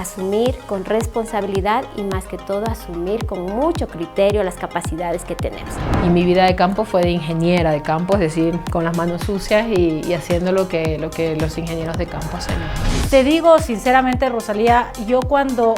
asumir con responsabilidad y más que todo asumir con mucho criterio las capacidades que tenemos. Y mi vida de campo fue de ingeniera de campo, es decir, con las manos sucias y haciendo lo que los ingenieros de campo hacen. Te digo sinceramente, Rosalía, yo cuando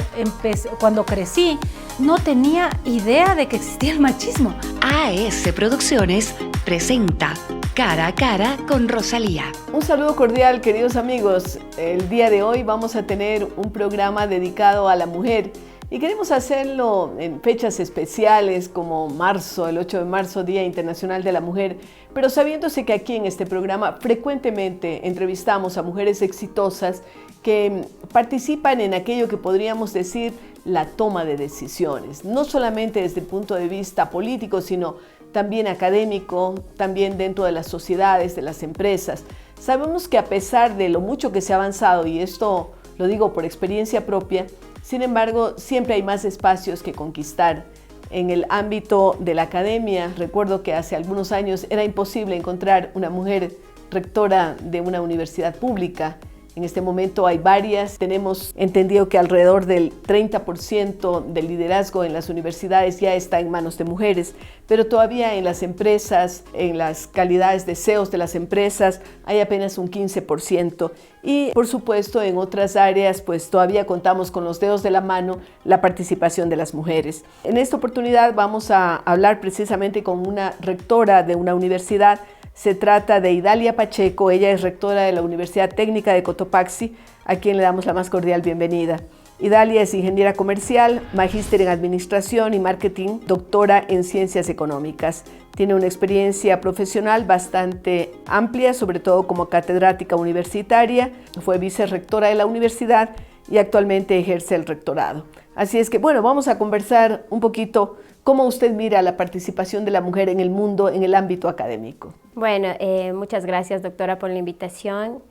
crecí no tenía idea de que existía el machismo. AS Producciones presenta Cara a Cara con Rosalía. Un saludo cordial, queridos amigos. El día de hoy vamos a tener un programa dedicado a la mujer y queremos hacerlo en fechas especiales como marzo, el 8 de marzo, Día Internacional de la Mujer, pero sabiéndose que aquí en este programa frecuentemente entrevistamos a mujeres exitosas que participan en aquello que podríamos decir la toma de decisiones, no solamente desde el punto de vista político, sino también académico, también dentro de las sociedades, de las empresas. Sabemos que a pesar de lo mucho que se ha avanzado, y esto lo digo por experiencia propia, sin embargo, siempre hay más espacios que conquistar. En el ámbito de la academia, recuerdo que hace algunos años era imposible encontrar una mujer rectora de una universidad pública. En este momento hay varias. Tenemos entendido que alrededor del 30% del liderazgo en las universidades ya está en manos de mujeres, pero todavía en las empresas, en las calidades de CEOs de las empresas, hay apenas un 15%. Y por supuesto en otras áreas pues todavía contamos con los dedos de la mano la participación de las mujeres. En esta oportunidad vamos a hablar precisamente con una rectora de una universidad. Se trata de Idalia Pacheco, ella es rectora de la Universidad Técnica de Cotopaxi, a quien le damos la más cordial bienvenida. Idalia es ingeniera comercial, magíster en administración y marketing, doctora en ciencias económicas. Tiene una experiencia profesional bastante amplia, sobre todo como catedrática universitaria, fue vicerrectora de la universidad y actualmente ejerce el rectorado. Así es que, bueno, vamos a conversar un poquito cómo usted mira la participación de la mujer en el mundo, en el ámbito académico. Bueno, muchas gracias, doctora, por la invitación.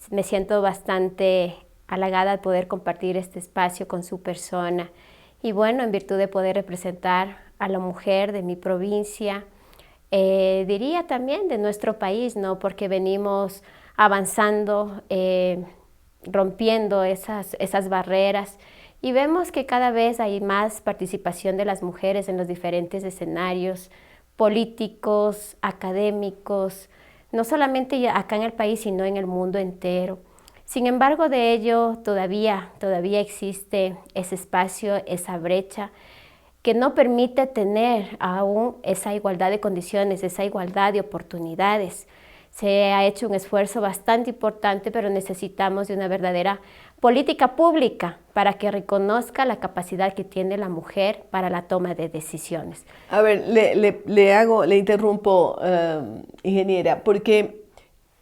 Me siento bastante halagada de poder compartir este espacio con su persona. Y bueno, en virtud de poder representar a la mujer de mi provincia, diría también de nuestro país, ¿no? Porque venimos avanzando, rompiendo esas barreras. Y vemos que cada vez hay más participación de las mujeres en los diferentes escenarios políticos, académicos, no solamente acá en el país, sino en el mundo entero. Sin embargo, de ello todavía existe ese espacio, esa brecha, que no permite tener aún esa igualdad de condiciones, esa igualdad de oportunidades. Se ha hecho un esfuerzo bastante importante, pero necesitamos de una verdadera política pública para que reconozca la capacidad que tiene la mujer para la toma de decisiones. A ver, le interrumpo, ingeniera, porque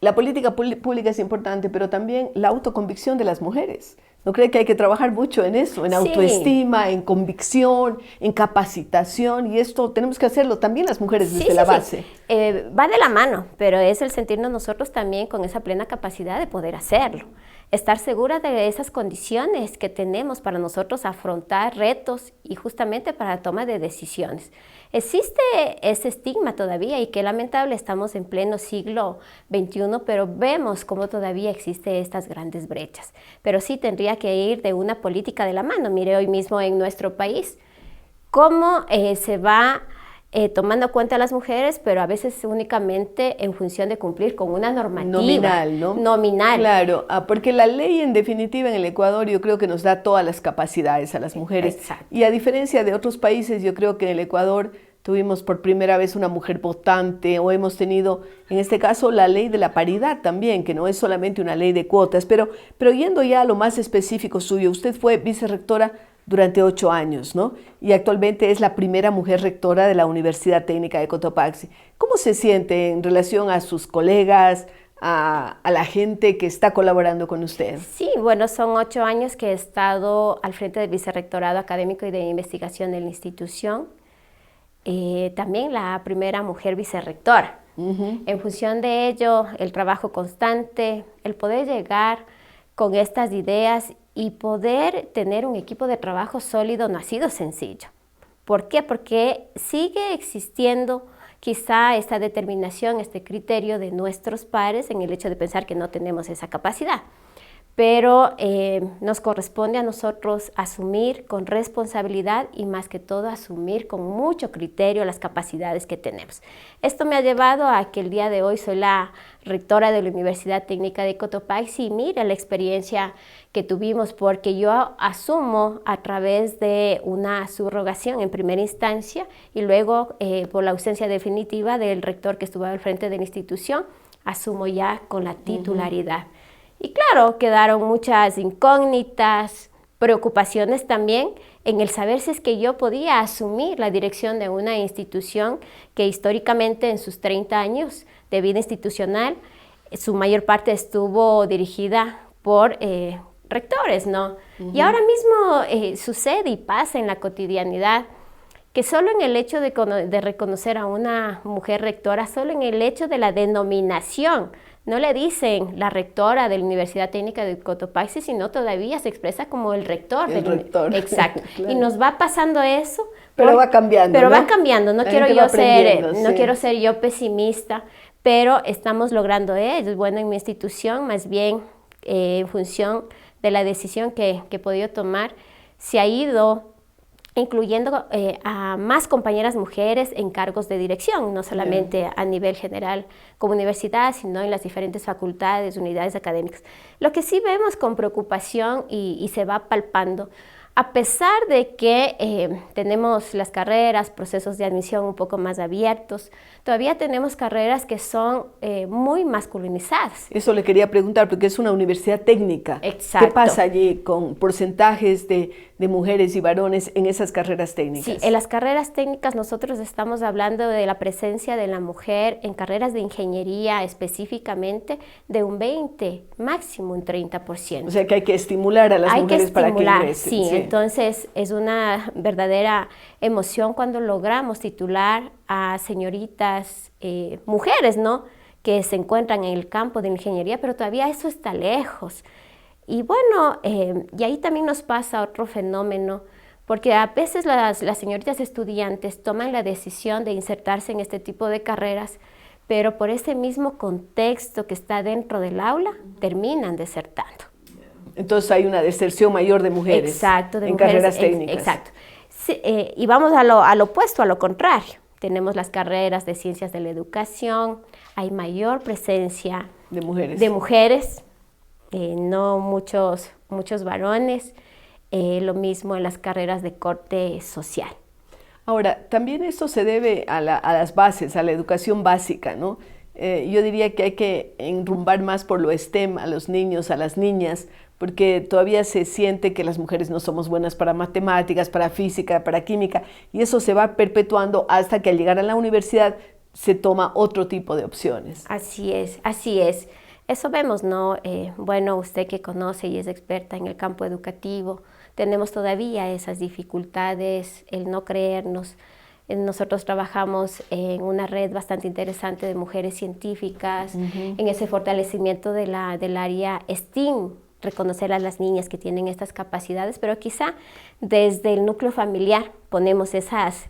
la política pública es importante, pero también la autoconvicción de las mujeres. ¿No cree que hay que trabajar mucho en eso? En autoestima, en convicción, en capacitación, y esto tenemos que hacerlo también las mujeres desde la base. Va de la mano, pero es el sentirnos nosotros también con esa plena capacidad de poder hacerlo. Estar segura de esas condiciones que tenemos para nosotros afrontar retos y justamente para la toma de decisiones. Existe ese estigma todavía y qué lamentable, estamos en pleno siglo XXI, pero vemos cómo todavía existen estas grandes brechas. Pero sí tendría que ir de una política de la mano. Mire hoy mismo en nuestro país cómo se va tomando cuenta a las mujeres, pero a veces únicamente en función de cumplir con una normativa. Nominal, ¿no? Nominal. Claro, porque la ley en definitiva en el Ecuador yo creo que nos da todas las capacidades a las mujeres. Exacto. Y a diferencia de otros países, yo creo que en el Ecuador tuvimos por primera vez una mujer votante, o hemos tenido, en este caso, la ley de la paridad también, que no es solamente una ley de cuotas. Pero yendo ya a lo más específico suyo, usted fue vicerrectora durante 8 años, ¿no? Y actualmente es la primera mujer rectora de la Universidad Técnica de Cotopaxi. ¿Cómo se siente en relación a sus colegas, a la gente que está colaborando con usted? Sí, bueno, son 8 años que he estado al frente del vicerrectorado académico y de investigación de la institución. También la primera mujer vicerrectora. En función de ello, el trabajo constante, el poder llegar con estas ideas y poder tener un equipo de trabajo sólido no ha sido sencillo. ¿Por qué? Porque sigue existiendo quizá esta determinación, este criterio de nuestros pares en el hecho de pensar que no tenemos esa capacidad. pero nos corresponde a nosotros asumir con responsabilidad y más que todo asumir con mucho criterio las capacidades que tenemos. Esto me ha llevado a que el día de hoy soy la rectora de la Universidad Técnica de Cotopaxi y mira la experiencia que tuvimos porque yo asumo a través de una subrogación en primera instancia y luego por la ausencia definitiva del rector que estuvo al frente de la institución, asumo ya con la titularidad. Y claro, quedaron muchas incógnitas, preocupaciones también en el saber si es que yo podía asumir la dirección de una institución que históricamente en sus 30 años de vida institucional, su mayor parte estuvo dirigida por rectores, ¿no? Y ahora mismo sucede y pasa en la cotidianidad que solo en el hecho de reconocer a una mujer rectora, solo en el hecho de la denominación, no le dicen la rectora de la Universidad Técnica de Cotopaxi, sino todavía se expresa como el rector. Rector. Exacto. Claro. Y nos va pasando eso. Pero va cambiando. Pero ¿no? va cambiando. No quiero ser yo pesimista, pero estamos logrando es bueno en mi institución, más bien en función de la decisión que he podido tomar, se ha ido incluyendo a más compañeras mujeres en cargos de dirección, no solamente a nivel general como universidad, sino en las diferentes facultades, unidades académicas. Lo que sí vemos con preocupación y se va palpando, a pesar de que tenemos las carreras, procesos de admisión un poco más abiertos, todavía tenemos carreras que son muy masculinizadas. Eso le quería preguntar, porque es una universidad técnica. Exacto. ¿Qué pasa allí con porcentajes de mujeres y varones en esas carreras técnicas? Sí, en las carreras técnicas nosotros estamos hablando de la presencia de la mujer en carreras de ingeniería específicamente de un 20, máximo un 30%. O sea que hay que estimular a las mujeres para que ingresen. Sí, entonces es una verdadera emoción cuando logramos titular a señoritas mujeres, ¿no? Que se encuentran en el campo de ingeniería, pero todavía eso está lejos. Y bueno, y ahí también nos pasa otro fenómeno, porque a veces las señoritas estudiantes toman la decisión de insertarse en este tipo de carreras, pero por ese mismo contexto que está dentro del aula, terminan desertando. Entonces hay una deserción mayor de mujeres. Exacto, de en mujeres, carreras técnicas. Exacto. Sí, y vamos al opuesto, a lo contrario. Tenemos las carreras de ciencias de la educación, hay mayor presencia de mujeres, no muchos varones, lo mismo en las carreras de corte social. Ahora, también esto se debe a las bases, a la educación básica, ¿no? Yo diría que hay que enrumbar más por lo STEM a los niños, a las niñas, porque todavía se siente que las mujeres no somos buenas para matemáticas, para física, para química, y eso se va perpetuando hasta que al llegar a la universidad se toma otro tipo de opciones. Así es, así es. Eso vemos, ¿no? Bueno, usted que conoce y es experta en el campo educativo, tenemos todavía esas dificultades, el no creernos. Nosotros trabajamos en una red bastante interesante de mujeres científicas, en ese fortalecimiento del área STEAM, reconocer a las niñas que tienen estas capacidades, pero quizá desde el núcleo familiar ponemos esas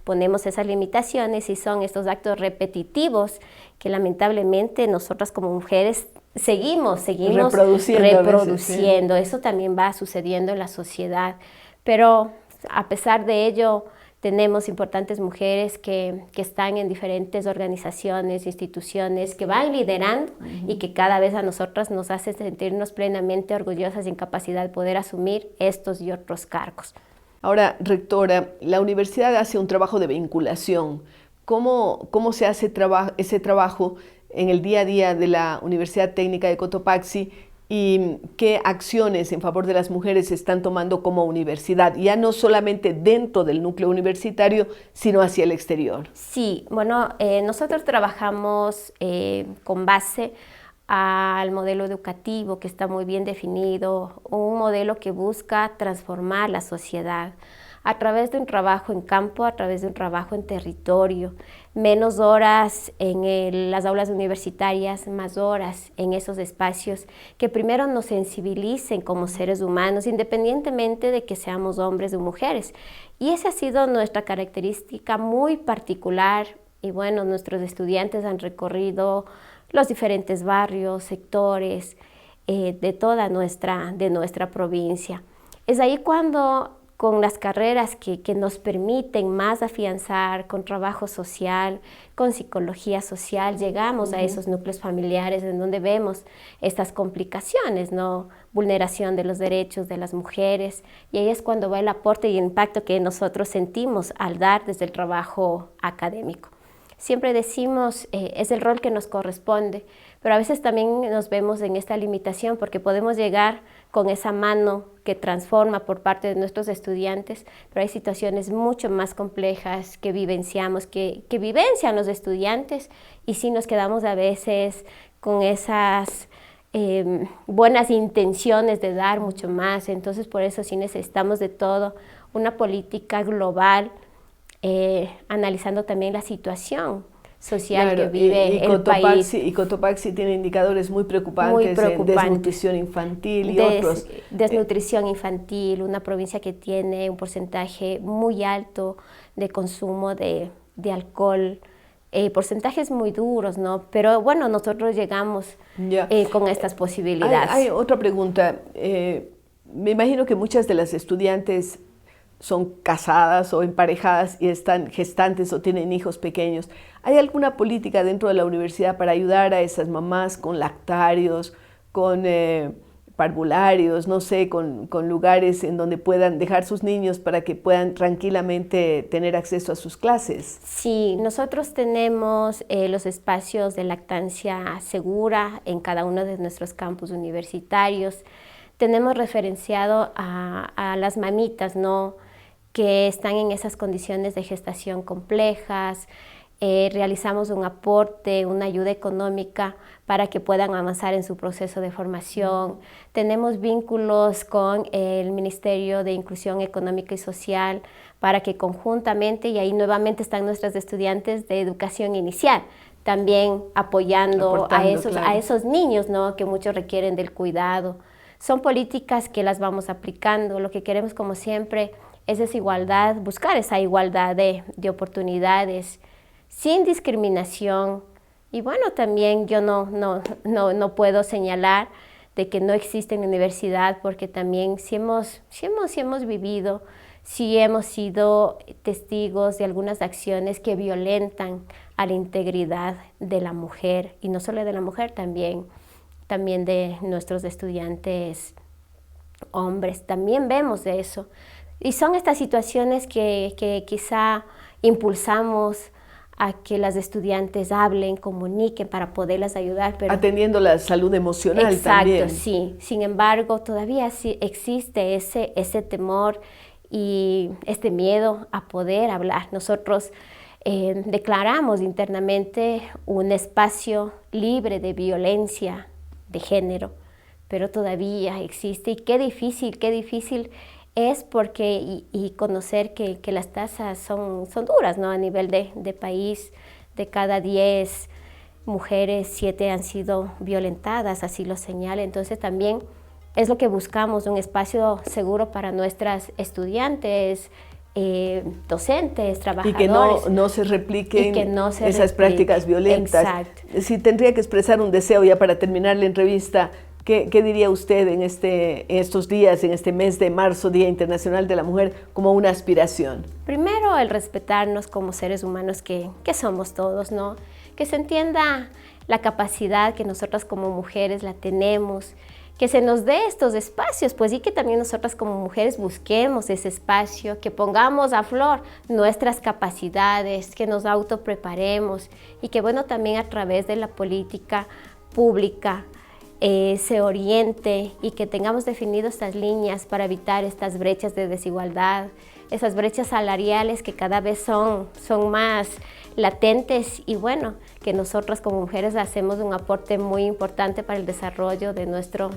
limitaciones y son estos actos repetitivos que lamentablemente nosotras como mujeres seguimos reproduciendo. Eso también va sucediendo en la sociedad, pero a pesar de ello tenemos importantes mujeres que están en diferentes organizaciones, instituciones, que van liderando y que cada vez a nosotras nos hace sentirnos plenamente orgullosas y en capacidad de poder asumir estos y otros cargos. Ahora, rectora, la universidad hace un trabajo de vinculación. ¿Cómo se hace ese trabajo en el día a día de la Universidad Técnica de Cotopaxi? ¿Y qué acciones en favor de las mujeres se están tomando como universidad? Ya no solamente dentro del núcleo universitario, sino hacia el exterior. Sí, bueno, nosotros trabajamos con base al modelo educativo que está muy bien definido, un modelo que busca transformar la sociedad a través de un trabajo en campo, a través de un trabajo en territorio, menos horas en las aulas universitarias, más horas en esos espacios que primero nos sensibilicen como seres humanos, independientemente de que seamos hombres o mujeres. Y esa ha sido nuestra característica muy particular y bueno, nuestros estudiantes han recorrido los diferentes barrios, sectores, de toda de nuestra provincia. Es ahí cuando con las carreras que nos permiten más afianzar, con trabajo social, con psicología social, llegamos a esos núcleos familiares en donde vemos estas complicaciones, ¿no? Vulneración de los derechos de las mujeres, y ahí es cuando va el aporte y el impacto que nosotros sentimos al dar desde el trabajo académico. Siempre decimos, es el rol que nos corresponde, pero a veces también nos vemos en esta limitación porque podemos llegar con esa mano que transforma por parte de nuestros estudiantes, pero hay situaciones mucho más complejas que vivenciamos, que vivencian los estudiantes, y sí nos quedamos a veces con esas buenas intenciones de dar mucho más. Entonces por eso sí necesitamos de todo, una política global, analizando también la situación social que vive el país. Y Cotopaxi tiene indicadores muy preocupantes, desnutrición infantil y otros. Desnutrición infantil, una provincia que tiene un porcentaje muy alto de consumo de alcohol, porcentajes muy duros, ¿no? Pero bueno, nosotros llegamos con estas posibilidades. Hay otra pregunta. Me imagino que muchas de las estudiantes son casadas o emparejadas y están gestantes o tienen hijos pequeños. ¿Hay alguna política dentro de la universidad para ayudar a esas mamás con lactarios, con parvularios, no sé, con lugares en donde puedan dejar sus niños para que puedan tranquilamente tener acceso a sus clases? Sí, nosotros tenemos los espacios de lactancia segura en cada uno de nuestros campus universitarios. Tenemos referenciado a las mamitas, ¿no?, que están en esas condiciones de gestación complejas. Realizamos un aporte, una ayuda económica para que puedan avanzar en su proceso de formación. Tenemos vínculos con el Ministerio de Inclusión Económica y Social para que conjuntamente, y ahí nuevamente están nuestras estudiantes de educación inicial, también apoyando a esos niños, ¿no?, que muchos requieren del cuidado. Son políticas que las vamos aplicando. Lo que queremos, como siempre, es desigualdad, buscar esa igualdad de oportunidades, sin discriminación. Y bueno, también yo no puedo señalar de que no existe en la universidad, porque también sí hemos vivido, sí hemos sido testigos de algunas acciones que violentan a la integridad de la mujer, y no solo de la mujer, también de nuestros estudiantes hombres. También vemos eso. Y son estas situaciones que quizá impulsamos a que las estudiantes hablen, comuniquen para poderlas ayudar. Pero atendiendo la salud emocional también. Exacto, sí. Sin embargo, todavía sí existe ese temor y este miedo a poder hablar. Nosotros declaramos internamente un espacio libre de violencia de género, pero todavía existe, y qué difícil es porque, y conocer que las tasas son duras, ¿no? A nivel de país, de cada 10 mujeres, 7 han sido violentadas, así lo señala. Entonces también es lo que buscamos, un espacio seguro para nuestras estudiantes, docentes, trabajadores. Y que no se repliquen esas prácticas violentas. Exacto. Si tendría que expresar un deseo ya para terminar la entrevista, ¿qué diría usted en estos días, en este mes de marzo, Día Internacional de la Mujer, como una aspiración? Primero, el respetarnos como seres humanos que somos todos, ¿no? Que se entienda la capacidad que nosotras como mujeres la tenemos, que se nos dé estos espacios, pues, y que también nosotras como mujeres busquemos ese espacio, que pongamos a flor nuestras capacidades, que nos autopreparemos, y que, bueno, también a través de la política pública se oriente, y que tengamos definido estas líneas para evitar estas brechas de desigualdad, esas brechas salariales que cada vez son más latentes, y bueno, que nosotras como mujeres hacemos un aporte muy importante para el desarrollo de nuestro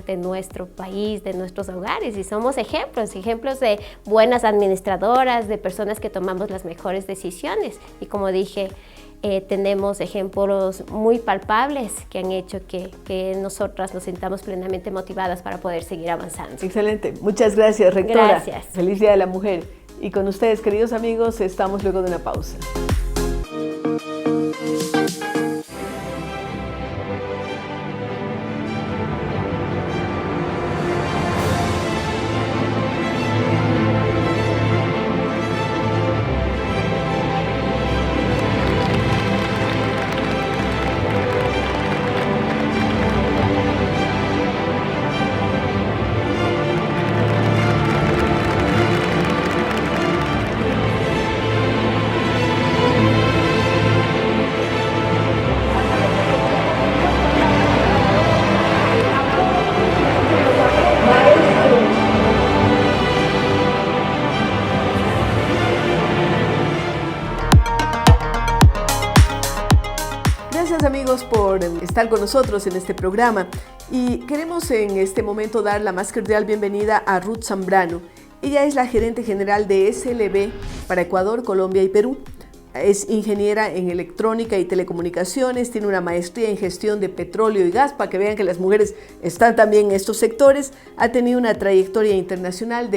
país, de nuestros hogares, y somos ejemplos de buenas administradoras, de personas que tomamos las mejores decisiones, y como dije, tenemos ejemplos muy palpables que han hecho que nosotras nos sintamos plenamente motivadas para poder seguir avanzando. Excelente. Muchas gracias, rectora. Gracias. Feliz Día de la Mujer. Y con ustedes, queridos amigos, estamos luego de una pausa. Gracias amigos por estar con nosotros en este programa y queremos en este momento dar la más cordial bienvenida a Ruth Zambrano. Ella es la gerente general de SLB para Ecuador, Colombia y Perú. Es ingeniera en electrónica y telecomunicaciones, tiene una maestría en gestión de petróleo y gas, para que vean que las mujeres están también en estos sectores. Ha tenido una trayectoria internacional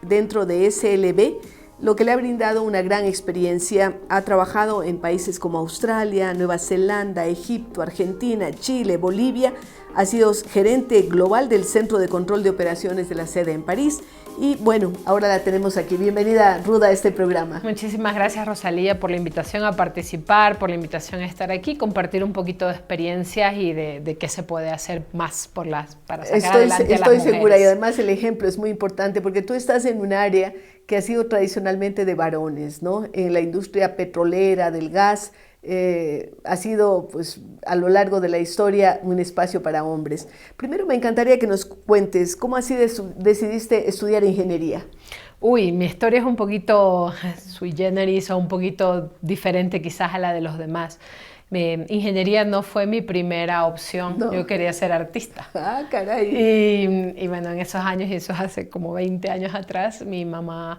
dentro de SLB, lo que le ha brindado una gran experiencia. Ha trabajado en países como Australia, Nueva Zelanda, Egipto, Argentina, Chile, Bolivia. Ha sido gerente global del Centro de Control de Operaciones de la sede en París. Y bueno, ahora la tenemos aquí. Bienvenida, Ruth, a este programa. Muchísimas gracias, Rosalía, por la invitación a participar, por la invitación a estar aquí, compartir un poquito de experiencias y de qué se puede hacer más para sacar adelante a las mujeres. Estoy segura, y además el ejemplo es muy importante porque tú estás en un área que ha sido tradicionalmente de varones, ¿no? En la industria petrolera, del gas, ha sido pues a lo largo de la historia un espacio para hombres. Primero me encantaría que nos cuentes cómo así decidiste estudiar ingeniería. Uy, mi historia es un poquito sui generis o un poquito diferente quizás a la de los demás. Ingeniería no fue mi primera opción, no. Yo quería ser artista. Ah, caray. Y bueno, en esos años, y eso es hace como 20 años atrás, mi mamá,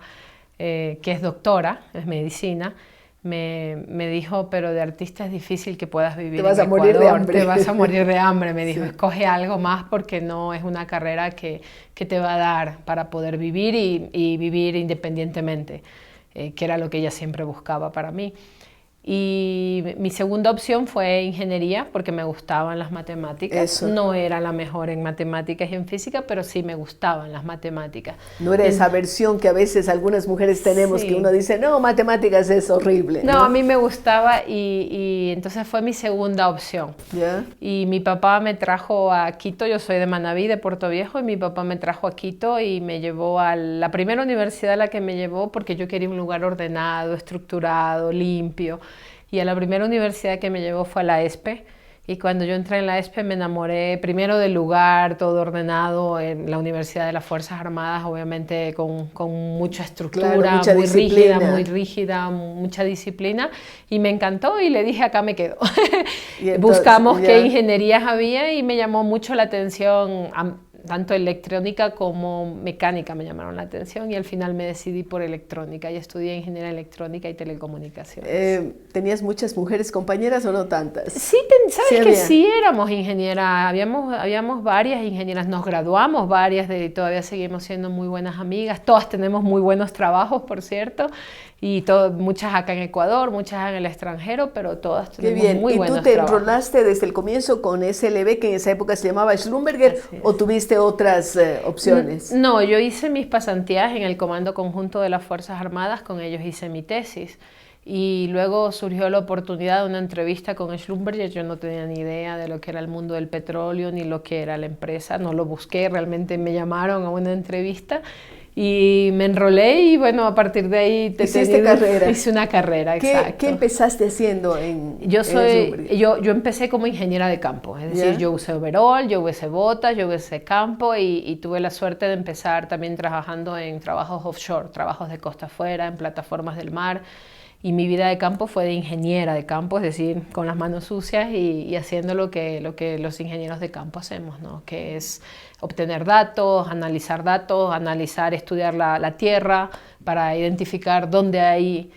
que es doctora, es medicina, me dijo, pero de artista es difícil que puedas vivir en Ecuador. Te vas a morir de hambre. Te vas a morir de hambre, me dijo. Sí. Escoge algo más porque no es una carrera que te va a dar para poder vivir y vivir independientemente, que era lo que ella siempre buscaba para mí. Y mi segunda opción fue ingeniería porque me gustaban las matemáticas. Eso. No era la mejor en matemáticas y en física, pero sí me gustaban las matemáticas. No era esa versión que a veces algunas mujeres tenemos, sí, que uno dice, no, matemáticas es horrible. No, a mí me gustaba y entonces fue mi segunda opción. ¿Ya? Y mi papá me trajo a Quito, yo soy de Manabí, de Puerto Viejo, y mi papá me trajo a Quito y me llevó a la primera universidad a la que me llevó porque yo quería un lugar ordenado, estructurado, limpio. Y a la primera universidad que me llevó fue a la ESPE, y cuando yo entré en la ESPE me enamoré primero del lugar, todo ordenado, en la Universidad de las Fuerzas Armadas, obviamente con mucha estructura, claro, mucha muy rígida, mucha disciplina, y me encantó y le dije, acá me quedo. Entonces, buscamos qué ingenierías había y me llamó mucho la atención, tanto electrónica como mecánica me llamaron la atención, y al final me decidí por electrónica y estudié ingeniería electrónica y telecomunicaciones. ¿Tenías muchas mujeres compañeras o no tantas? Sí, sabes que sí éramos ingenieras, habíamos varias ingenieras, nos graduamos varias, todavía seguimos siendo muy buenas amigas, todas tenemos muy buenos trabajos, por cierto, y muchas acá en Ecuador, muchas en el extranjero, pero todas tenemos muy buenos trabajos. ¿Y tú te enrolaste desde el comienzo con SLB, que en esa época se llamaba Schlumberger, o tuviste otras opciones? No, yo hice mis pasantías en el Comando Conjunto de las Fuerzas Armadas, con ellos hice mi tesis. Y luego surgió la oportunidad de una entrevista con Schlumberger. Yo no tenía ni idea de lo que era el mundo del petróleo, ni lo que era la empresa, no lo busqué, realmente me llamaron a una entrevista. Y me enrolé y bueno, a partir de ahí hice una carrera, exacto. ¿Qué empezaste haciendo yo empecé como ingeniera de campo, es decir, yo usé overall, yo usé botas, yo usé campo y tuve la suerte de empezar también trabajando en trabajos offshore, trabajos de costa afuera, en plataformas del mar. Y mi vida de campo fue de ingeniera de campo, es decir, con las manos sucias y haciendo lo que los ingenieros de campo hacemos, ¿no? Que es obtener datos, analizar, estudiar la tierra para identificar dónde hay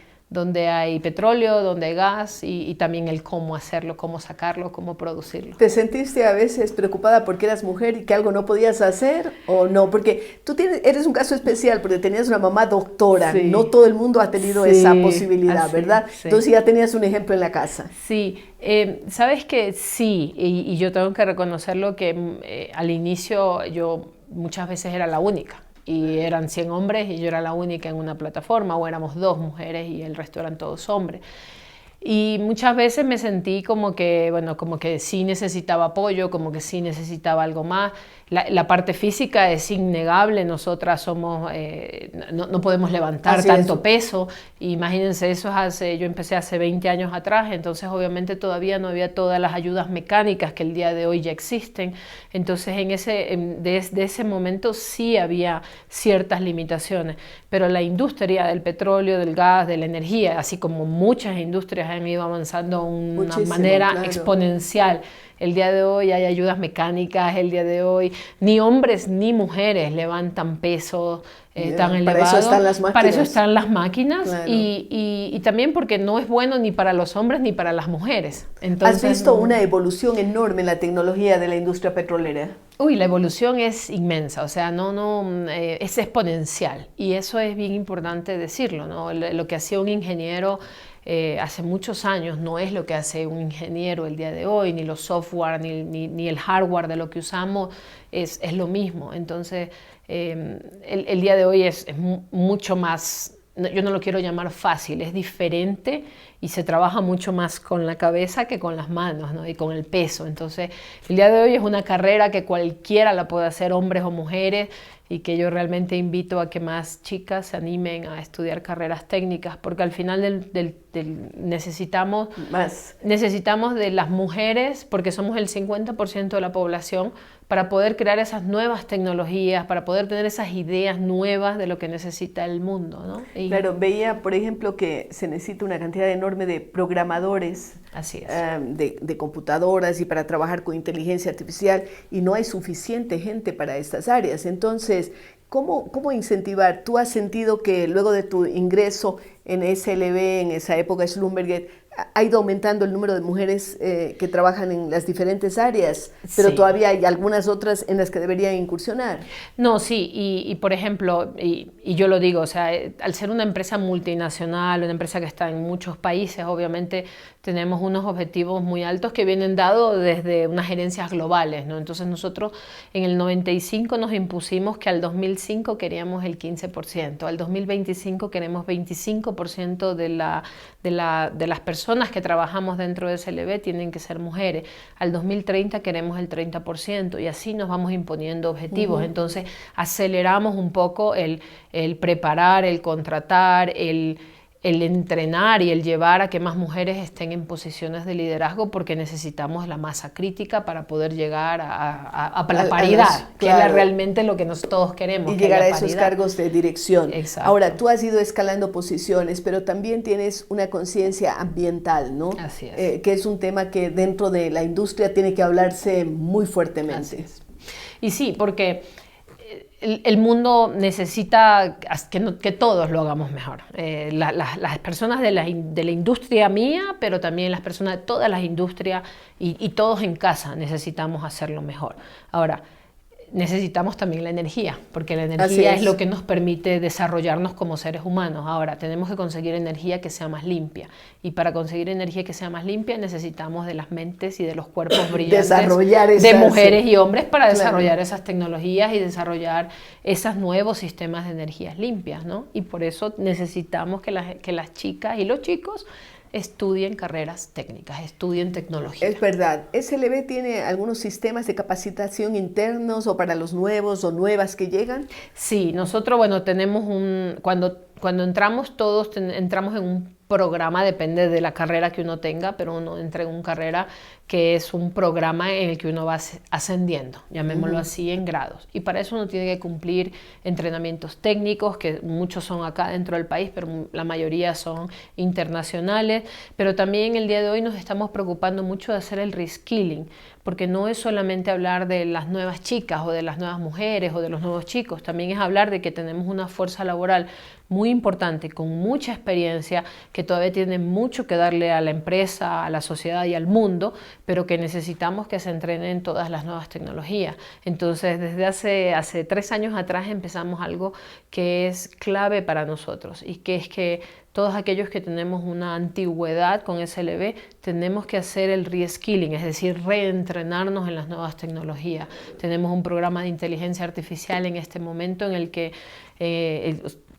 petróleo, dónde hay gas y también el cómo hacerlo, cómo sacarlo, cómo producirlo. ¿Te sentiste a veces preocupada porque eras mujer y que algo no podías hacer o no? Porque tú eres un caso especial porque tenías una mamá doctora, sí. No todo el mundo ha tenido esa posibilidad, ¿verdad? Sí. Entonces ya tenías un ejemplo en la casa. Sí, sabes que sí, y yo tengo que reconocerlo que al inicio yo muchas veces era la única. Y eran 100 hombres y yo era la única en una plataforma, o éramos 2 mujeres y el resto eran todos hombres. Y muchas veces me sentí como que sí necesitaba apoyo, como que sí necesitaba algo más. La parte física es innegable, nosotras somos, no podemos levantar tanto peso. Imagínense, yo empecé hace 20 años atrás, entonces obviamente todavía no había todas las ayudas mecánicas que el día de hoy ya existen. Entonces desde ese momento sí había ciertas limitaciones, pero la industria del petróleo, del gas, de la energía, así como muchas industrias han ido avanzando de una Muchísimo, manera claro. exponencial. El día de hoy hay ayudas mecánicas, el día de hoy ni hombres ni mujeres levantan peso tan elevado. Para eso están las máquinas. Para eso están las máquinas, Claro. y también porque no es bueno ni para los hombres ni para las mujeres. Entonces, ¿Has visto una evolución enorme en la tecnología de la industria petrolera? Uy, la evolución es inmensa, o sea, es exponencial, y eso es bien importante decirlo, ¿no? Lo que hacía un ingeniero hace muchos años no es lo que hace un ingeniero el día de hoy, ni los software, ni el hardware de lo que usamos es lo mismo. Entonces, el día de hoy es mucho más, yo no lo quiero llamar fácil, es diferente y se trabaja mucho más con la cabeza que con las manos, ¿no? Y con el peso. Entonces, el día de hoy es una carrera que cualquiera la puede hacer, hombres o mujeres, y que yo realmente invito a que más chicas se animen a estudiar carreras técnicas, porque al final necesitamos de las mujeres, porque somos el 50% de la población, para poder crear esas nuevas tecnologías, para poder tener esas ideas nuevas de lo que necesita el mundo, ¿no? Claro, veía, por ejemplo, que se necesita una cantidad enorme de programadores, así es. De computadoras y para trabajar con inteligencia artificial, y no hay suficiente gente para estas áreas. Entonces, ¿cómo incentivar? ¿Tú has sentido que luego de tu ingreso en SLB, en esa época Schlumberger, ha ido aumentando el número de mujeres que trabajan en las diferentes áreas, pero sí, todavía hay algunas otras en las que deberían incursionar? No, sí, y por ejemplo, y yo lo digo, o sea, al ser una empresa multinacional, una empresa que está en muchos países, obviamente tenemos unos objetivos muy altos que vienen dados desde unas gerencias globales, ¿no? Entonces nosotros en el 95 nos impusimos que al 2005 queríamos el 15%, al 2025 queremos 25% de las personas que trabajamos dentro de SLB tienen que ser mujeres, al 2030 queremos el 30%, y así nos vamos imponiendo objetivos. Entonces aceleramos un poco el preparar, el contratar, el entrenar y el llevar a que más mujeres estén en posiciones de liderazgo, porque necesitamos la masa crítica para poder llegar a la paridad, que es realmente lo que todos queremos. Y llegar a esos cargos de dirección. Exacto. Ahora, tú has ido escalando posiciones, pero también tienes una conciencia ambiental, ¿no? Así es. Que es un tema que dentro de la industria tiene que hablarse muy fuertemente. Así es. Y sí, porque el mundo necesita que todos lo hagamos mejor. Las personas de la industria mía, pero también las personas de todas las industrias y todos en casa necesitamos hacerlo mejor. Ahora, necesitamos también la energía, porque la energía es lo que nos permite desarrollarnos como seres humanos. Ahora, tenemos que conseguir energía que sea más limpia, y para conseguir energía que sea más limpia necesitamos de las mentes y de los cuerpos brillantes de mujeres y hombres para desarrollar esas tecnologías y desarrollar esos nuevos sistemas de energías limpias, ¿no? Y por eso necesitamos que las chicas y los chicos estudien carreras técnicas, estudien tecnología. Es verdad. ¿SLB tiene algunos sistemas de capacitación internos o para los nuevos o nuevas que llegan? Sí, nosotros, tenemos cuando entramos, todos entramos en un programa, depende de la carrera que uno tenga, pero uno entra en una carrera que es un programa en el que uno va ascendiendo, llamémoslo así, en grados. Y para eso uno tiene que cumplir entrenamientos técnicos, que muchos son acá dentro del país, pero la mayoría son internacionales. Pero también el día de hoy nos estamos preocupando mucho de hacer el reskilling, porque no es solamente hablar de las nuevas chicas o de las nuevas mujeres o de los nuevos chicos, también es hablar de que tenemos una fuerza laboral muy importante, con mucha experiencia, que todavía tiene mucho que darle a la empresa, a la sociedad y al mundo, pero que necesitamos que se entrenen todas las nuevas tecnologías. Entonces, desde hace 3 años atrás empezamos algo que es clave para nosotros, y que es que todos aquellos que tenemos una antigüedad con SLB tenemos que hacer el reskilling, es decir, reentrenarnos en las nuevas tecnologías. Tenemos un programa de inteligencia artificial en este momento en el que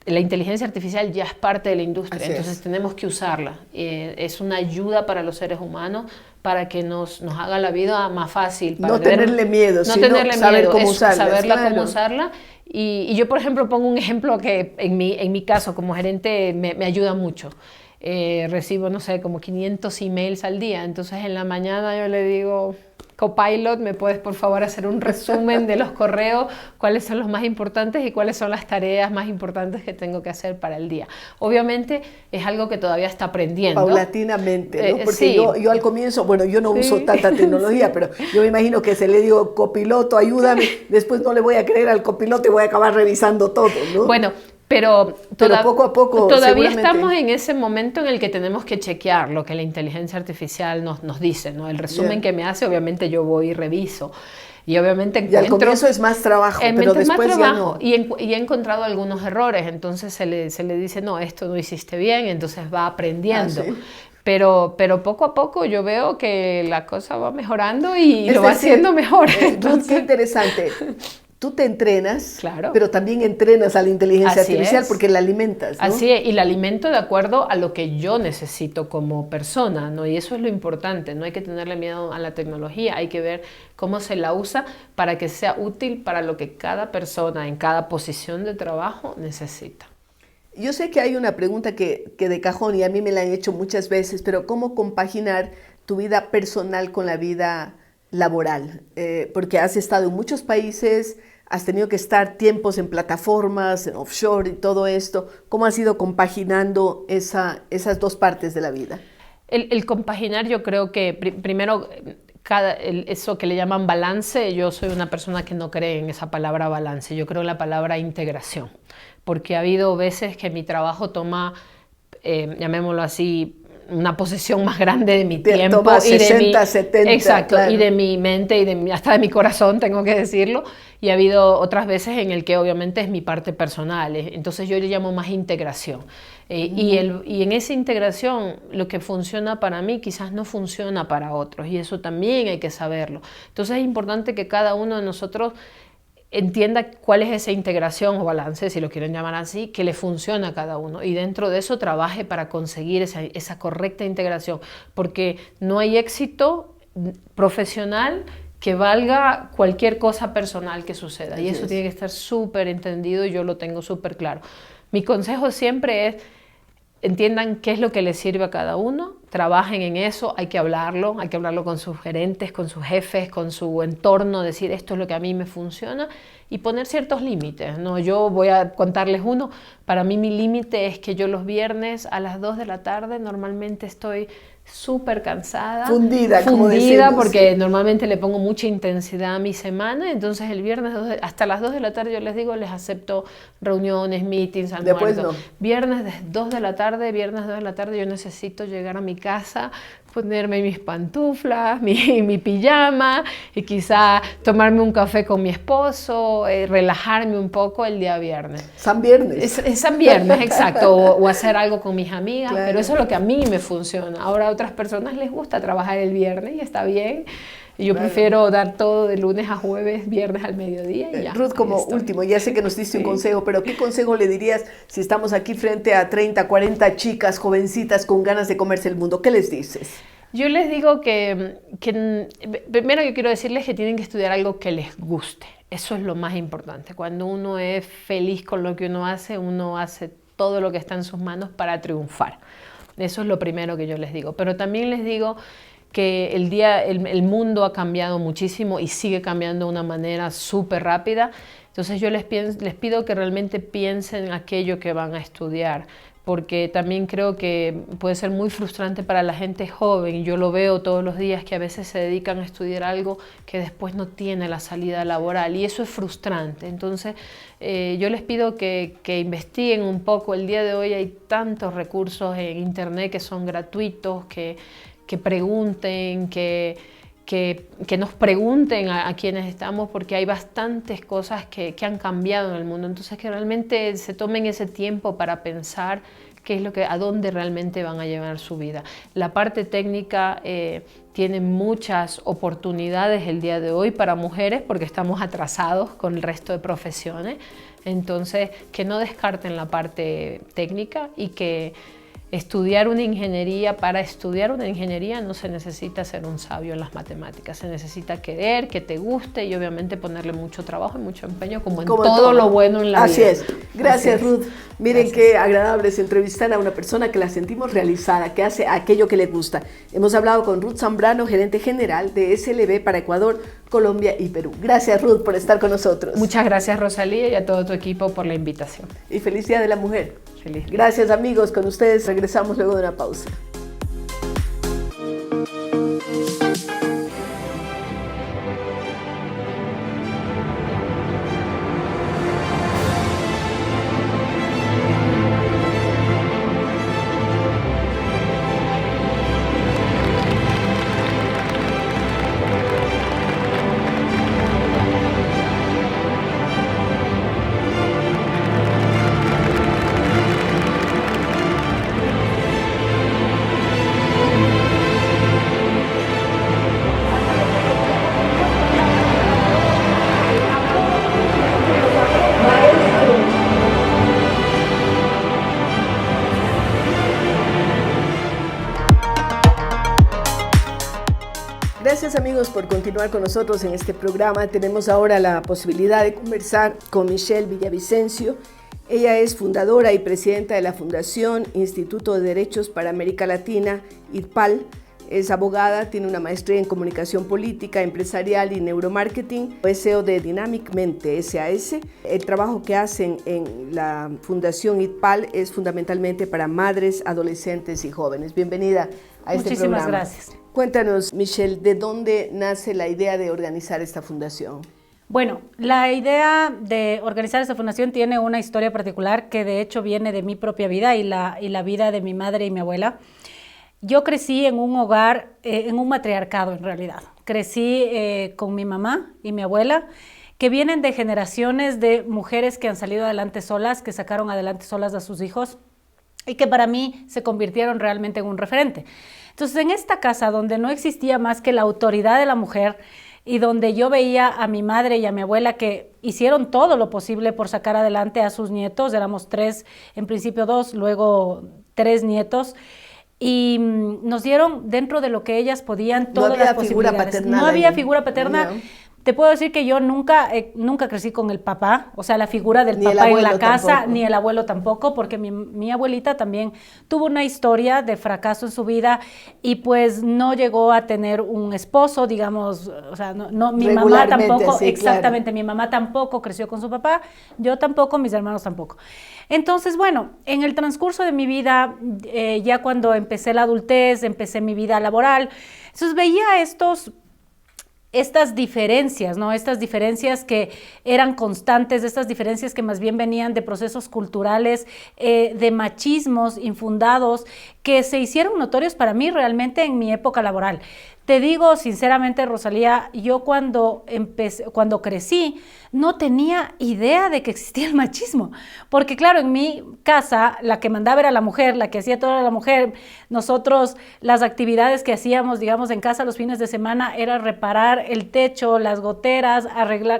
la inteligencia artificial ya es parte de la industria, entonces tenemos que usarla. Es una ayuda para los seres humanos, para que nos haga la vida más fácil. Para tenerle miedo, sino saber cómo usarla. Saberla cómo usarla. Y yo, por ejemplo, pongo un ejemplo que en mi caso como gerente me ayuda mucho. Recibo, no sé, como 500 emails al día, entonces en la mañana yo le digo, Copilot, ¿me puedes por favor hacer un resumen de los correos? ¿Cuáles son los más importantes y cuáles son las tareas más importantes que tengo que hacer para el día? Obviamente es algo que todavía está aprendiendo. Paulatinamente, ¿no? Porque sí. yo al comienzo, bueno, yo no uso tanta tecnología, pero yo me imagino que se le digo copiloto, ayúdame, después no le voy a creer al copiloto y voy a acabar revisando todo, ¿no? Bueno, pero poco a poco todavía estamos en ese momento en el que tenemos que chequear lo que la inteligencia artificial nos dice, ¿no? El resumen que me hace, obviamente yo voy y reviso. Y obviamente y al comienzo es más trabajo, pero después ya no. Y he encontrado algunos errores, entonces se le dice, no, esto no hiciste bien, entonces va aprendiendo. ¿Sí? Pero poco a poco yo veo que la cosa va mejorando y lo va haciendo mejor. Entonces, qué interesante. Tú te entrenas, claro, pero también entrenas a la inteligencia artificial porque la alimentas, ¿no? Así es, y la alimento de acuerdo a lo que yo necesito como persona, ¿no? Y eso es lo importante, no hay que tenerle miedo a la tecnología, hay que ver cómo se la usa para que sea útil para lo que cada persona en cada posición de trabajo necesita. Yo sé que hay una pregunta que de cajón, y a mí me la han hecho muchas veces, pero ¿cómo compaginar tu vida personal con la vida laboral? Porque has estado en muchos países, has tenido que estar tiempos en plataformas, en offshore y todo esto. ¿Cómo has ido compaginando esas dos partes de la vida? El compaginar, yo creo que primero, eso que le llaman balance, yo soy una persona que no cree en esa palabra balance, yo creo en la palabra integración, porque ha habido veces que mi trabajo toma, llamémoslo así, una posesión más grande de mi tiempo toma 60, y de mi 70, exacto, claro. Y de mi mente y hasta de mi corazón, tengo que decirlo, y ha habido otras veces en el que obviamente es mi parte personal, entonces yo le llamo más integración, y en esa integración lo que funciona para mí quizás no funciona para otros, y eso también hay que saberlo. Entonces es importante que cada uno de nosotros entienda cuál es esa integración o balance, si lo quieren llamar así, que le funciona a cada uno, y dentro de eso trabaje para conseguir esa correcta integración, porque no hay éxito profesional que valga cualquier cosa personal que suceda, y eso tiene que estar súper entendido, y yo lo tengo súper claro. Mi consejo siempre es: entiendan qué es lo que les sirve a cada uno, trabajen en eso, hay que hablarlo con sus gerentes, con sus jefes, con su entorno, decir esto es lo que a mí me funciona y poner ciertos límites, ¿no? Yo voy a contarles uno, para mí mi límite es que yo los viernes a las 2 de la tarde normalmente estoy súper cansada, fundida como decimos, porque sí. Normalmente le pongo mucha intensidad a mi semana, entonces el viernes hasta las 2 de la tarde yo les digo, les acepto reuniones, meetings, almuerzos. Después no. Viernes 2 de la tarde yo necesito llegar a mi casa, ponerme mis pantuflas, mi pijama y quizá tomarme un café con mi esposo, relajarme un poco el día viernes. San Viernes. Es San Viernes, exacto, o hacer algo con mis amigas, claro. Pero eso es lo que a mí me funciona. Ahora a otras personas les gusta trabajar el viernes y está bien. Yo prefiero dar todo de lunes a jueves, viernes al mediodía y ya. Ruth, como último, ya sé que nos diste un consejo, pero ¿qué consejo le dirías si estamos aquí frente a 30, 40 chicas jovencitas con ganas de comerse el mundo? ¿Qué les dices? Yo les digo que primero yo quiero decirles que tienen que estudiar algo que les guste. Eso es lo más importante. Cuando uno es feliz con lo que uno hace todo lo que está en sus manos para triunfar. Eso es lo primero que yo les digo. Pero también les digo que el mundo ha cambiado muchísimo y sigue cambiando de una manera súper rápida. Entonces yo les pido que realmente piensen en aquello que van a estudiar, porque también creo que puede ser muy frustrante para la gente joven. Yo lo veo todos los días que a veces se dedican a estudiar algo que después no tiene la salida laboral, y eso es frustrante. Entonces yo les pido que investiguen un poco. El día de hoy hay tantos recursos en internet que son gratuitos, que pregunten, que nos pregunten a quienes estamos, porque hay bastantes cosas que han cambiado en el mundo. Entonces que realmente se tomen ese tiempo para pensar qué es a dónde realmente van a llevar su vida. La parte técnica tiene muchas oportunidades el día de hoy para mujeres, porque estamos atrasados con el resto de profesiones. Entonces que no descarten la parte técnica y que estudiar una ingeniería. Para estudiar una ingeniería no se necesita ser un sabio en las matemáticas, se necesita querer, que te guste y obviamente ponerle mucho trabajo y mucho empeño como en todo lo bueno en la vida. Así es. Gracias, Así es. Ruth. Miren Gracias. qué agradable es entrevistar a una persona que la sentimos realizada, que hace aquello que le gusta. Hemos hablado con Ruth Zambrano, gerente general de SLB para Ecuador, Colombia y Perú. Gracias, Ruth, por estar con nosotros. Muchas gracias, Rosalía, y a todo tu equipo por la invitación. Y feliz Día de la Mujer. Feliz día. Gracias, amigos. Con ustedes regresamos luego de una pausa. Gracias, amigos, por continuar con nosotros en este programa. Tenemos ahora la posibilidad de conversar con Michelle Villavicencio. Ella es fundadora y presidenta de la Fundación Instituto de Derechos para América Latina, IDPAL. Es abogada, tiene una maestría en comunicación política, empresarial y neuromarketing, es CEO de Dynamicmente SAS. El trabajo que hacen en la Fundación IDPAL es fundamentalmente para madres, adolescentes y jóvenes. Bienvenida a este programa. Muchísimas gracias. Cuéntanos, Michelle, ¿de dónde nace la idea de organizar esta fundación? Bueno, la idea de organizar esta fundación tiene una historia particular que de hecho viene de mi propia vida y la vida de mi madre y mi abuela. Yo crecí en un hogar, en un matriarcado en realidad. Crecí con mi mamá y mi abuela, que vienen de generaciones de mujeres que han salido adelante solas, que sacaron adelante solas a sus hijos y que para mí se convirtieron realmente en un referente. Entonces, en esta casa donde no existía más que la autoridad de la mujer y donde yo veía a mi madre y a mi abuela que hicieron todo lo posible por sacar adelante a sus nietos, éramos 3, en principio 2, luego 3 nietos, y nos dieron dentro de lo que ellas podían todas las posibilidades. No había figura paterna. Te puedo decir que yo nunca crecí con el papá, o sea, la figura del papá en la casa, tampoco. Ni el abuelo tampoco, porque mi abuelita también tuvo una historia de fracaso en su vida y pues no llegó a tener un esposo, digamos, o sea, mi mamá tampoco, sí, exactamente, claro. Mi mamá tampoco creció con su papá, yo tampoco, mis hermanos tampoco. Entonces, bueno, en el transcurso de mi vida, ya cuando empecé la adultez, empecé mi vida laboral, entonces veía estas diferencias, ¿no? Estas diferencias que eran constantes, estas diferencias que más bien venían de procesos culturales, de machismos infundados, que se hicieron notorios para mí realmente en mi época laboral. Te digo sinceramente, Rosalía, yo cuando crecí no tenía idea de que existía el machismo, porque claro, en mi casa la que mandaba era la mujer, la que hacía todo era la mujer. Nosotros las actividades que hacíamos, digamos, en casa los fines de semana era reparar el techo, las goteras,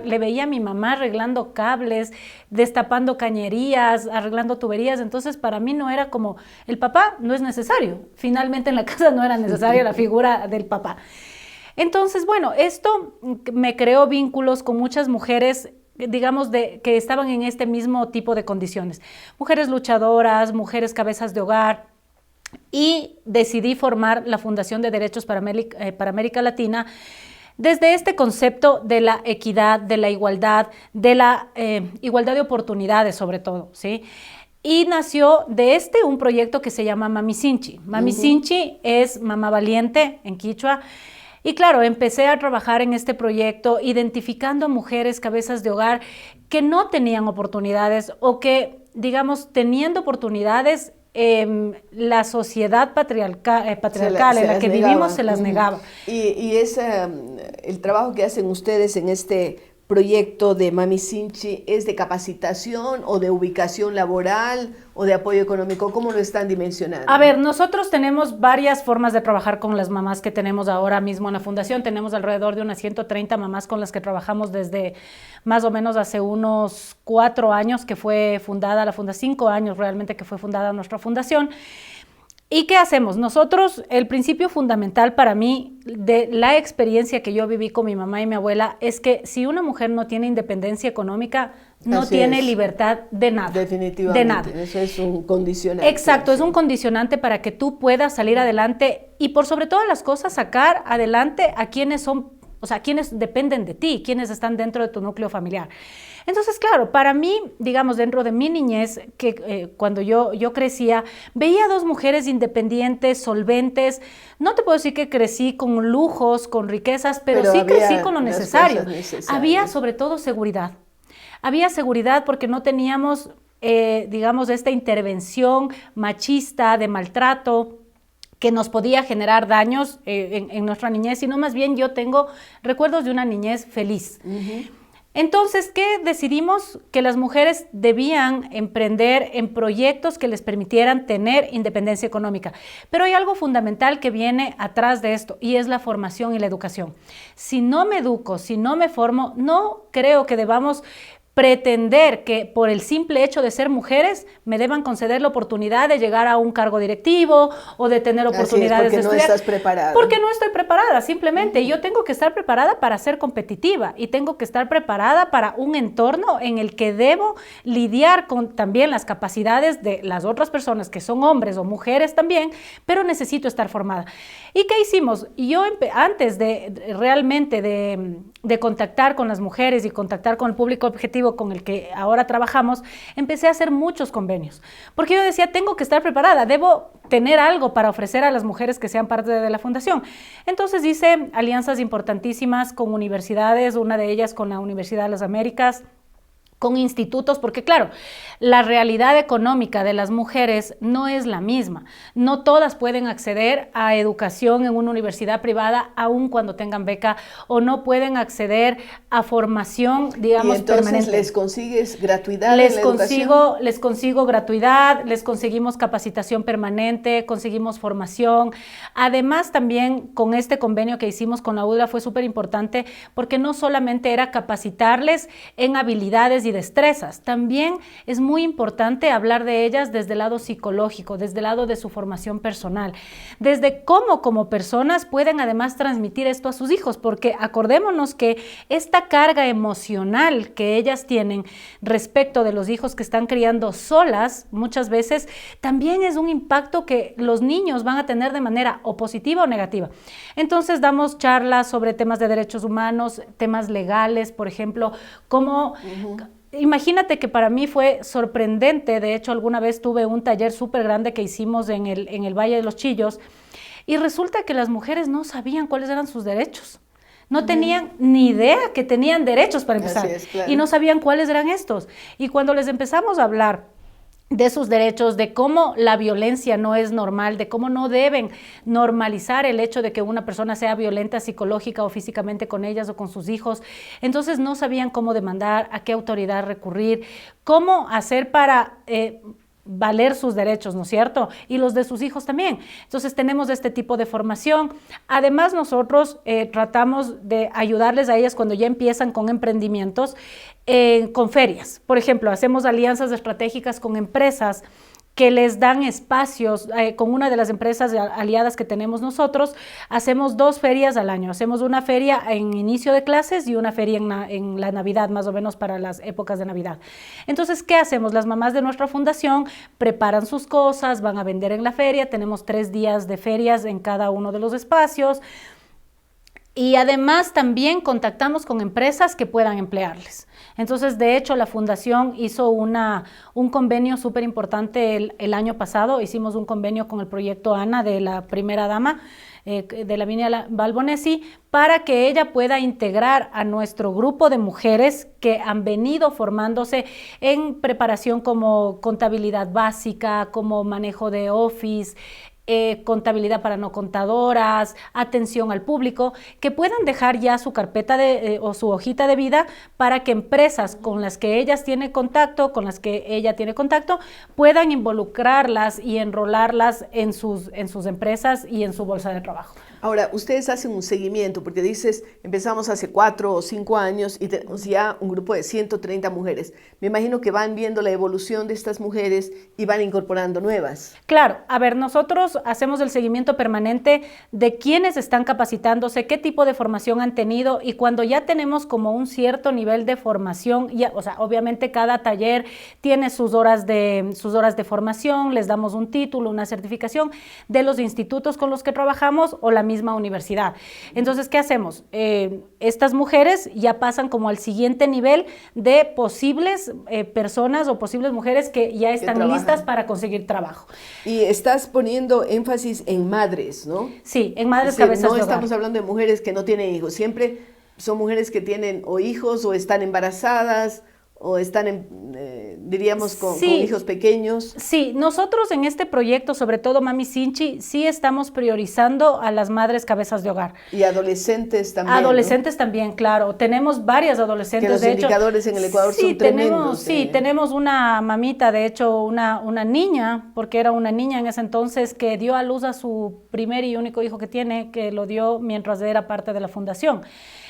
le veía a mi mamá arreglando cables, destapando cañerías, arreglando tuberías. Entonces para mí no era como, el papá no es necesario, finalmente en la casa no era necesaria la figura del papá. Entonces, bueno, esto me creó vínculos con muchas mujeres, digamos, que estaban en este mismo tipo de condiciones. Mujeres luchadoras, mujeres cabezas de hogar, y decidí formar la Fundación de Derechos para América Latina desde este concepto de la equidad, de la igualdad de oportunidades sobre todo, ¿sí? Y nació de un proyecto que se llama Mami Sinchi. Mami Sinchi es mamá valiente en quichua. Y claro, empecé a trabajar en este proyecto identificando a mujeres cabezas de hogar que no tenían oportunidades o que, digamos, teniendo oportunidades, la sociedad patriarcal en la que vivimos se las negaba. Y es el trabajo que hacen ustedes en este proyecto de Mami Sinchi, ¿es de capacitación o de ubicación laboral o de apoyo económico? ¿Cómo lo están dimensionando? A ver, nosotros tenemos varias formas de trabajar con las mamás que tenemos ahora mismo en la fundación. Tenemos alrededor de unas 130 mamás con las que trabajamos desde más o menos hace unos 4 años que fue fundada la fundación, 5 años realmente que fue fundada nuestra fundación. ¿Y qué hacemos? Nosotros, el principio fundamental para mí de la experiencia que yo viví con mi mamá y mi abuela es que si una mujer no tiene independencia económica, no Así tiene es. libertad de nada. Definitivamente. De nada. Eso es un condicionante. Exacto, es sí. un condicionante para que tú puedas salir adelante y por sobre todas las cosas sacar adelante a quienes son, o sea, quienes dependen de ti, quienes están dentro de tu núcleo familiar. Entonces, claro, para mí, digamos, dentro de mi niñez, que cuando yo crecía, veía dos mujeres independientes, solventes. No te puedo decir que crecí con lujos, con riquezas, pero sí crecí con lo las necesario. cosas necesarias. Había sobre todo seguridad. Había seguridad porque no teníamos, digamos, esta intervención machista de maltrato que nos podía generar daños en nuestra niñez, sino más bien yo tengo recuerdos de una niñez feliz. Entonces, ¿qué decidimos? Que las mujeres debían emprender en proyectos que les permitieran tener independencia económica. Pero hay algo fundamental que viene atrás de esto y es la formación y la educación. Si no me educo, si no me formo, no creo que debamos pretender que por el simple hecho de ser mujeres me deban conceder la oportunidad de llegar a un cargo directivo o de tener oportunidades de estudiar. Porque no estás preparada. Porque no estoy preparada, simplemente. Yo tengo que estar preparada para ser competitiva y tengo que estar preparada para un entorno en el que debo lidiar con también las capacidades de las otras personas que son hombres o mujeres también, pero necesito estar formada. ¿Y qué hicimos? Yo antes de realmente de contactar con las mujeres y contactar con el público objetivo con el que ahora trabajamos, empecé a hacer muchos convenios, porque yo decía, tengo que estar preparada, debo tener algo para ofrecer a las mujeres que sean parte de la fundación. Entonces hice alianzas importantísimas con universidades, una de ellas con la Universidad de las Américas, con institutos, porque claro, la realidad económica de las mujeres no es la misma. No todas pueden acceder a educación en una universidad privada, aun cuando tengan beca, o no pueden acceder a formación, digamos, y entonces permanente. ¿Les consigues gratuidad en la educación? Les consigo gratuidad, les conseguimos capacitación permanente, conseguimos formación. Además, también con este convenio que hicimos con la UDLA fue súper importante porque no solamente era capacitarles en habilidades y destrezas, también es muy importante hablar de ellas desde el lado psicológico, desde el lado de su formación personal, desde cómo como personas pueden además transmitir esto a sus hijos, porque acordémonos que esta carga emocional que ellas tienen respecto de los hijos que están criando solas, muchas veces también es un impacto que los niños van a tener de manera o positiva o negativa. Entonces damos charlas sobre temas de derechos humanos, temas legales, por ejemplo, cómo... Imagínate que para mí fue sorprendente, de hecho alguna vez tuve un taller súper grande que hicimos en el Valle de los Chillos y resulta que las mujeres no sabían cuáles eran sus derechos. No tenían ni idea que tenían derechos para empezar. Así es, claro. Y no sabían cuáles eran estos. Y cuando les empezamos a hablar de sus derechos, de cómo la violencia no es normal, de cómo no deben normalizar el hecho de que una persona sea violenta psicológica o físicamente con ellas o con sus hijos. Entonces no sabían cómo demandar, a qué autoridad recurrir, cómo hacer para valer sus derechos, ¿no es cierto? Y los de sus hijos también. Entonces tenemos este tipo de formación. Además nosotros tratamos de ayudarles a ellas cuando ya empiezan con emprendimientos, con ferias. Por ejemplo, hacemos alianzas estratégicas con empresas que les dan espacios, con una de las empresas aliadas que tenemos nosotros, hacemos 2 ferias al año. Hacemos una feria en inicio de clases y una feria en la Navidad, más o menos para las épocas de Navidad. Entonces, ¿qué hacemos? Las mamás de nuestra fundación preparan sus cosas, van a vender en la feria, tenemos 3 días de ferias en cada uno de los espacios. Y además también contactamos con empresas que puedan emplearles. Entonces, de hecho, la Fundación hizo un convenio súper importante el año pasado. Hicimos un convenio con el proyecto ANA de la primera dama, de Lavinia Balbonesi, para que ella pueda integrar a nuestro grupo de mujeres que han venido formándose en preparación como contabilidad básica, como manejo de Office, contabilidad para no contadoras, atención al público, que puedan dejar ya su carpeta o su hojita de vida para que empresas con las que ellas tienen contacto, con las que ella tiene contacto, puedan involucrarlas y enrolarlas en sus empresas y en su bolsa de trabajo. Ahora, ustedes hacen un seguimiento, porque dices, empezamos hace 4 o 5 años y tenemos ya un grupo de 130 mujeres. Me imagino que van viendo la evolución de estas mujeres y van incorporando nuevas. Claro, a ver, nosotros hacemos el seguimiento permanente de quiénes están capacitándose, qué tipo de formación han tenido, y cuando ya tenemos como un cierto nivel de formación, ya, o sea, obviamente cada taller tiene sus horas de formación, les damos un título, una certificación de los institutos con los que trabajamos o la misma universidad. Entonces, ¿qué hacemos? Estas mujeres ya pasan como al siguiente nivel de posibles personas o posibles mujeres que ya están listas para conseguir trabajo. Y estás poniendo énfasis en madres, ¿no? Sí, en madres cabezas de hogar. No estamos hablando de mujeres que no tienen hijos, siempre son mujeres que tienen o hijos o están embarazadas o están, diríamos, con hijos pequeños. Sí, nosotros en este proyecto, sobre todo Mami Sinchi, sí estamos priorizando a las madres cabezas de hogar. Y adolescentes también, Adolescentes, ¿no? También, claro. Tenemos varias adolescentes, que los indicadores en el Ecuador son tremendos. Sí, tenemos una mamita, de hecho, una niña, porque era una niña en ese entonces, que dio a luz a su primer y único hijo que tiene, que lo dio mientras era parte de la fundación.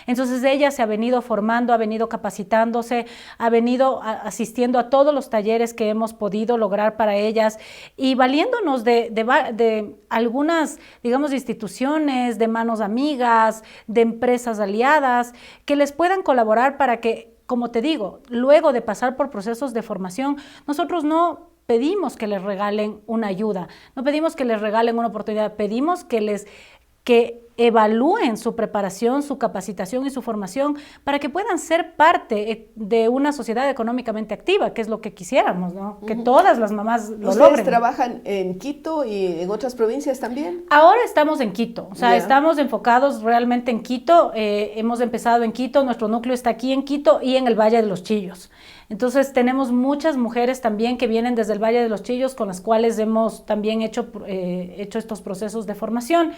Entonces ella se ha venido formando, ha venido capacitándose, ha venido asistiendo a todos los talleres que hemos podido lograr para ellas y valiéndonos de algunas, digamos, instituciones, de manos amigas, de empresas aliadas, que les puedan colaborar para que, como te digo, luego de pasar por procesos de formación, nosotros no pedimos que les regalen una ayuda, no pedimos que les regalen una oportunidad, pedimos que evalúen su preparación, su capacitación y su formación para que puedan ser parte de una sociedad económicamente activa, que es lo que quisiéramos, ¿no? Que todas las mamás lo logren. ¿Ustedes trabajan en Quito y en otras provincias también? Ahora estamos en Quito, o sea, estamos enfocados realmente en Quito, hemos empezado en Quito, nuestro núcleo está aquí en Quito y en el Valle de los Chillos. Entonces tenemos muchas mujeres también que vienen desde el Valle de los Chillos con las cuales hemos también hecho estos procesos de formación.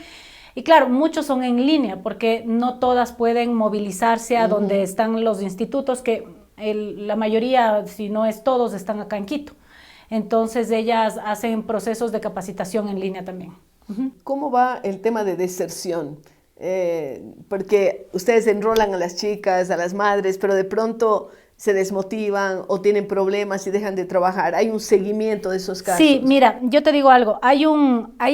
Y claro, muchos son en línea porque no todas pueden movilizarse a donde están los institutos, que la mayoría, si no es todos, están acá en Quito. Entonces ellas hacen procesos de capacitación en línea también. ¿Cómo va el tema de deserción? Porque ustedes enrolan a las chicas, a las madres, pero de pronto se desmotivan o tienen problemas y dejan de trabajar. ¿Hay un seguimiento de esos casos? Sí, mira, yo te digo algo. Ahí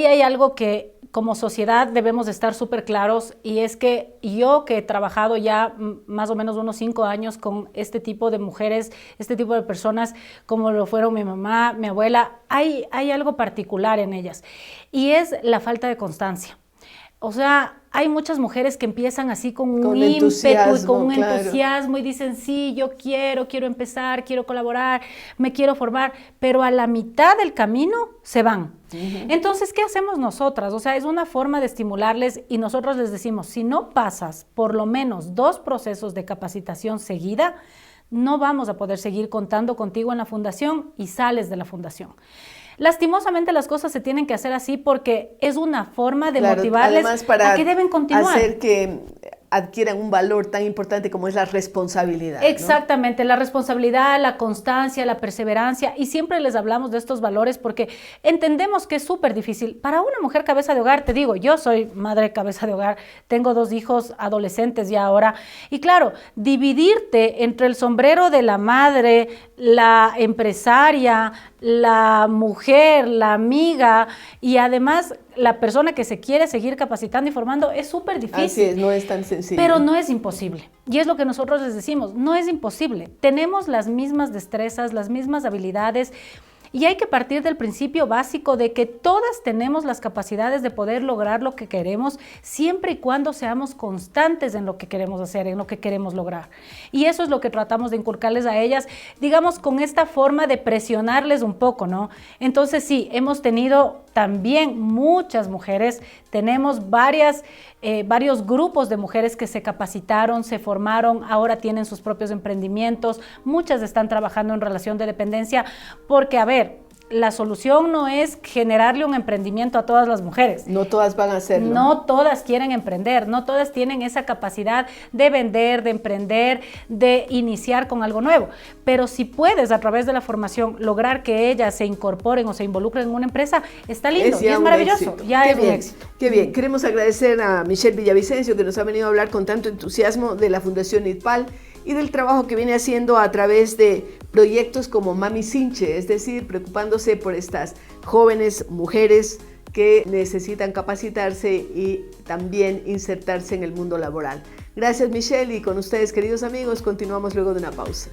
hay algo que como sociedad debemos de estar súper claros, y es que yo, que he trabajado ya más o menos unos 5 años con este tipo de mujeres, este tipo de personas, como lo fueron mi mamá, mi abuela, hay algo particular en ellas, y es la falta de constancia. O sea, hay muchas mujeres que empiezan así con un ímpetu y con un entusiasmo y dicen, sí, yo quiero empezar, quiero colaborar, me quiero formar, pero a la mitad del camino se van. Entonces, ¿qué hacemos nosotras? O sea, es una forma de estimularles, y nosotros les decimos, si no pasas por lo menos 2 procesos de capacitación seguida, no vamos a poder seguir contando contigo en la fundación, y sales de la fundación. Lastimosamente las cosas se tienen que hacer así porque es una forma de motivarles a que deben continuar. Hacer que adquieran un valor tan importante como es la responsabilidad. Exactamente, ¿no? La responsabilidad, la constancia, la perseverancia, y siempre les hablamos de estos valores porque entendemos que es súper difícil. Para una mujer cabeza de hogar, te digo, yo soy madre cabeza de hogar, tengo 2 hijos adolescentes ya ahora, y claro, dividirte entre el sombrero de la madre, la empresaria, la mujer, la amiga, y además la persona que se quiere seguir capacitando y formando, es súper difícil. Así es, no es tan sencillo. Pero no es imposible. Y es lo que nosotros les decimos, no es imposible. Tenemos las mismas destrezas, las mismas habilidades, y hay que partir del principio básico de que todas tenemos las capacidades de poder lograr lo que queremos, siempre y cuando seamos constantes en lo que queremos hacer, en lo que queremos lograr. Y eso es lo que tratamos de inculcarles a ellas, digamos, con esta forma de presionarles un poco, ¿no? Entonces sí, hemos tenido también muchas mujeres, tenemos varios grupos de mujeres que se capacitaron, se formaron, ahora tienen sus propios emprendimientos, muchas están trabajando en relación de dependencia, porque, a ver, la solución no es generarle un emprendimiento a todas las mujeres. No todas van a hacerlo. No todas quieren emprender, no todas tienen esa capacidad de vender, de emprender, de iniciar con algo nuevo. Pero si puedes, a través de la formación, lograr que ellas se incorporen o se involucren en una empresa, está lindo y es maravilloso. Ya es un éxito. Qué bien. Queremos agradecer a Michelle Villavicencio, que nos ha venido a hablar con tanto entusiasmo de la Fundación IDPAL y del trabajo que viene haciendo a través de proyectos como Mami Sinche, es decir, preocupándose por estas jóvenes mujeres que necesitan capacitarse y también insertarse en el mundo laboral. Gracias, Michelle, y con ustedes, queridos amigos, continuamos luego de una pausa.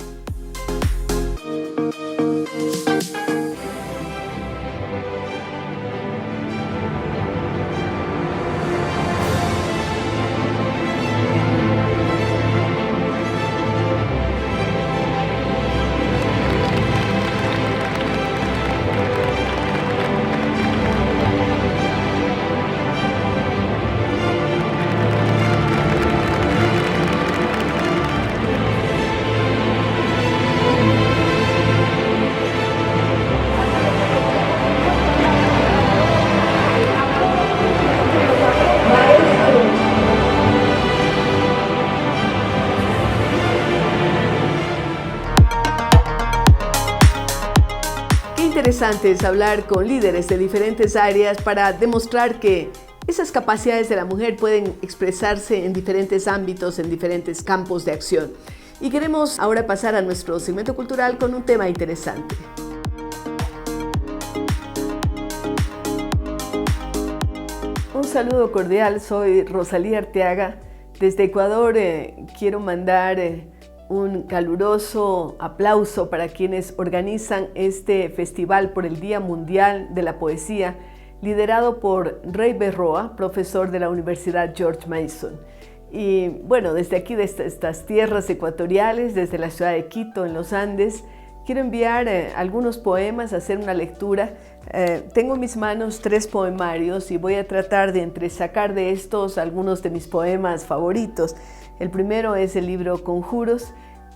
Interesante es hablar con líderes de diferentes áreas para demostrar que esas capacidades de la mujer pueden expresarse en diferentes ámbitos, en diferentes campos de acción. Y queremos ahora pasar a nuestro segmento cultural con un tema interesante. Un saludo cordial, soy Rosalía Arteaga. Desde Ecuador quiero mandar un caluroso aplauso para quienes organizan este festival por el Día Mundial de la Poesía, liderado por Rey Berroa, profesor de la Universidad George Mason. Y bueno, desde aquí, desde estas tierras ecuatoriales, desde la ciudad de Quito, en los Andes, quiero enviar algunos poemas, hacer una lectura. Tengo en mis manos 3 poemarios y voy a tratar de entresacar de estos algunos de mis poemas favoritos. El primero es el libro Conjuros,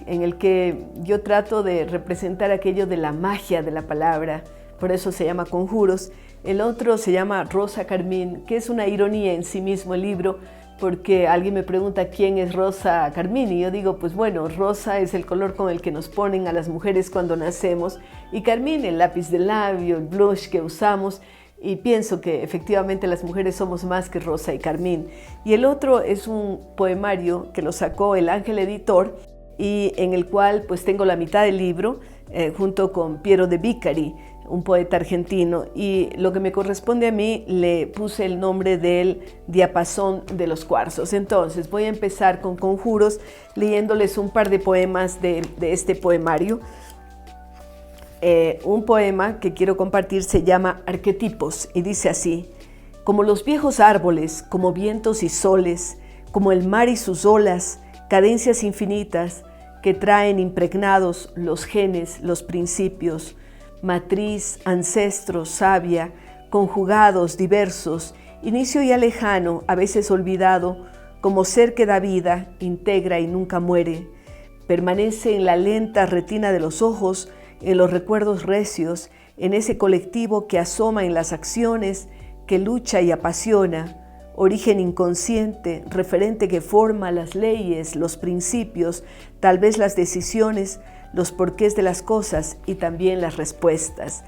en el que yo trato de representar aquello de la magia de la palabra, por eso se llama Conjuros. El otro se llama Rosa Carmín, que es una ironía en sí mismo el libro, porque alguien me pregunta quién es Rosa Carmín y yo digo, pues bueno, rosa es el color con el que nos ponen a las mujeres cuando nacemos y carmín el lápiz de labio, el blush que usamos. Y pienso que efectivamente las mujeres somos más que rosa y carmín. Y el otro es un poemario que lo sacó el Ángel Editor y en el cual pues tengo la mitad del libro junto con Piero de Vicari, un poeta argentino, y lo que me corresponde a mí le puse el nombre del diapasón de los cuarzos. Entonces voy a empezar con Conjuros leyéndoles un par de poemas de este poemario. Un poema que quiero compartir se llama Arquetipos y dice así: como los viejos árboles, como vientos y soles, como el mar y sus olas, cadencias infinitas que traen impregnados los genes, los principios, matriz, ancestro, savia, conjugados, diversos, inicio ya lejano, a veces olvidado, como ser que da vida, integra y nunca muere, permanece en la lenta retina de los ojos, en los recuerdos recios, en ese colectivo que asoma en las acciones, que lucha y apasiona, origen inconsciente, referente que forma las leyes, los principios, tal vez las decisiones, los porqués de las cosas y también las respuestas.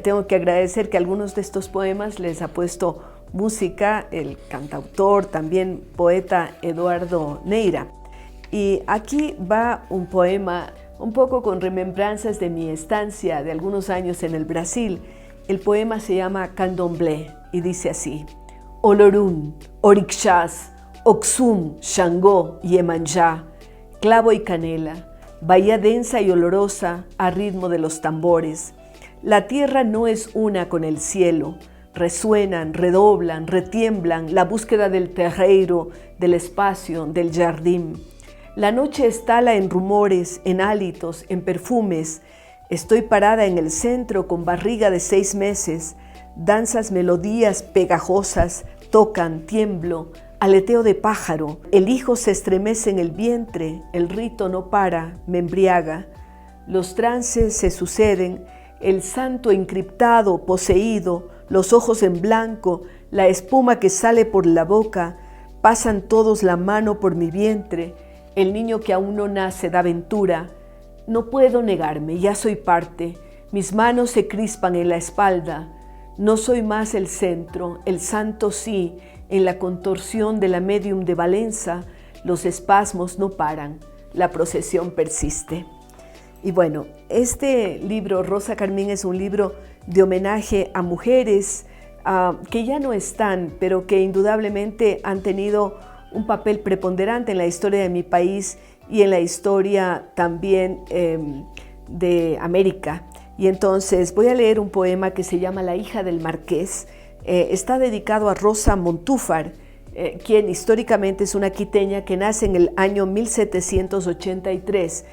Tengo que agradecer que algunos de estos poemas les ha puesto música el cantautor, también poeta Eduardo Neira. Y aquí va un poema un poco con remembranzas de mi estancia de algunos años en el Brasil. El poema se llama Candomblé y dice así: Olorun, Orixás, Oxum, Xangó, Iemanjá, clavo y canela, bahía densa y olorosa a ritmo de los tambores. La tierra no es una con el cielo, resuenan, redoblan, retiemblan la búsqueda del terreiro, del espacio, del jardín. La noche estala en rumores, en hálitos, en perfumes. Estoy parada en el centro con barriga de 6 meses. Danzas melodías pegajosas, tocan, tiemblo, aleteo de pájaro. El hijo se estremece en el vientre, el rito no para, me embriaga. Los trances se suceden, el santo encriptado, poseído, los ojos en blanco, la espuma que sale por la boca, pasan todos la mano por mi vientre, el niño que aún no nace da ventura. No puedo negarme, ya soy parte, mis manos se crispan en la espalda. No soy más el centro, el santo sí, en la contorsión de la médium de Valenza, los espasmos no paran, la procesión persiste. Y bueno, este libro, Rosa Carmín, es un libro de homenaje a mujeres que ya no están, pero que indudablemente han tenido un papel preponderante en la historia de mi país y en la historia también de América. Y entonces voy a leer un poema que se llama La hija del marqués. Está dedicado a Rosa Montúfar, quien históricamente es una quiteña que nace en el año 1783.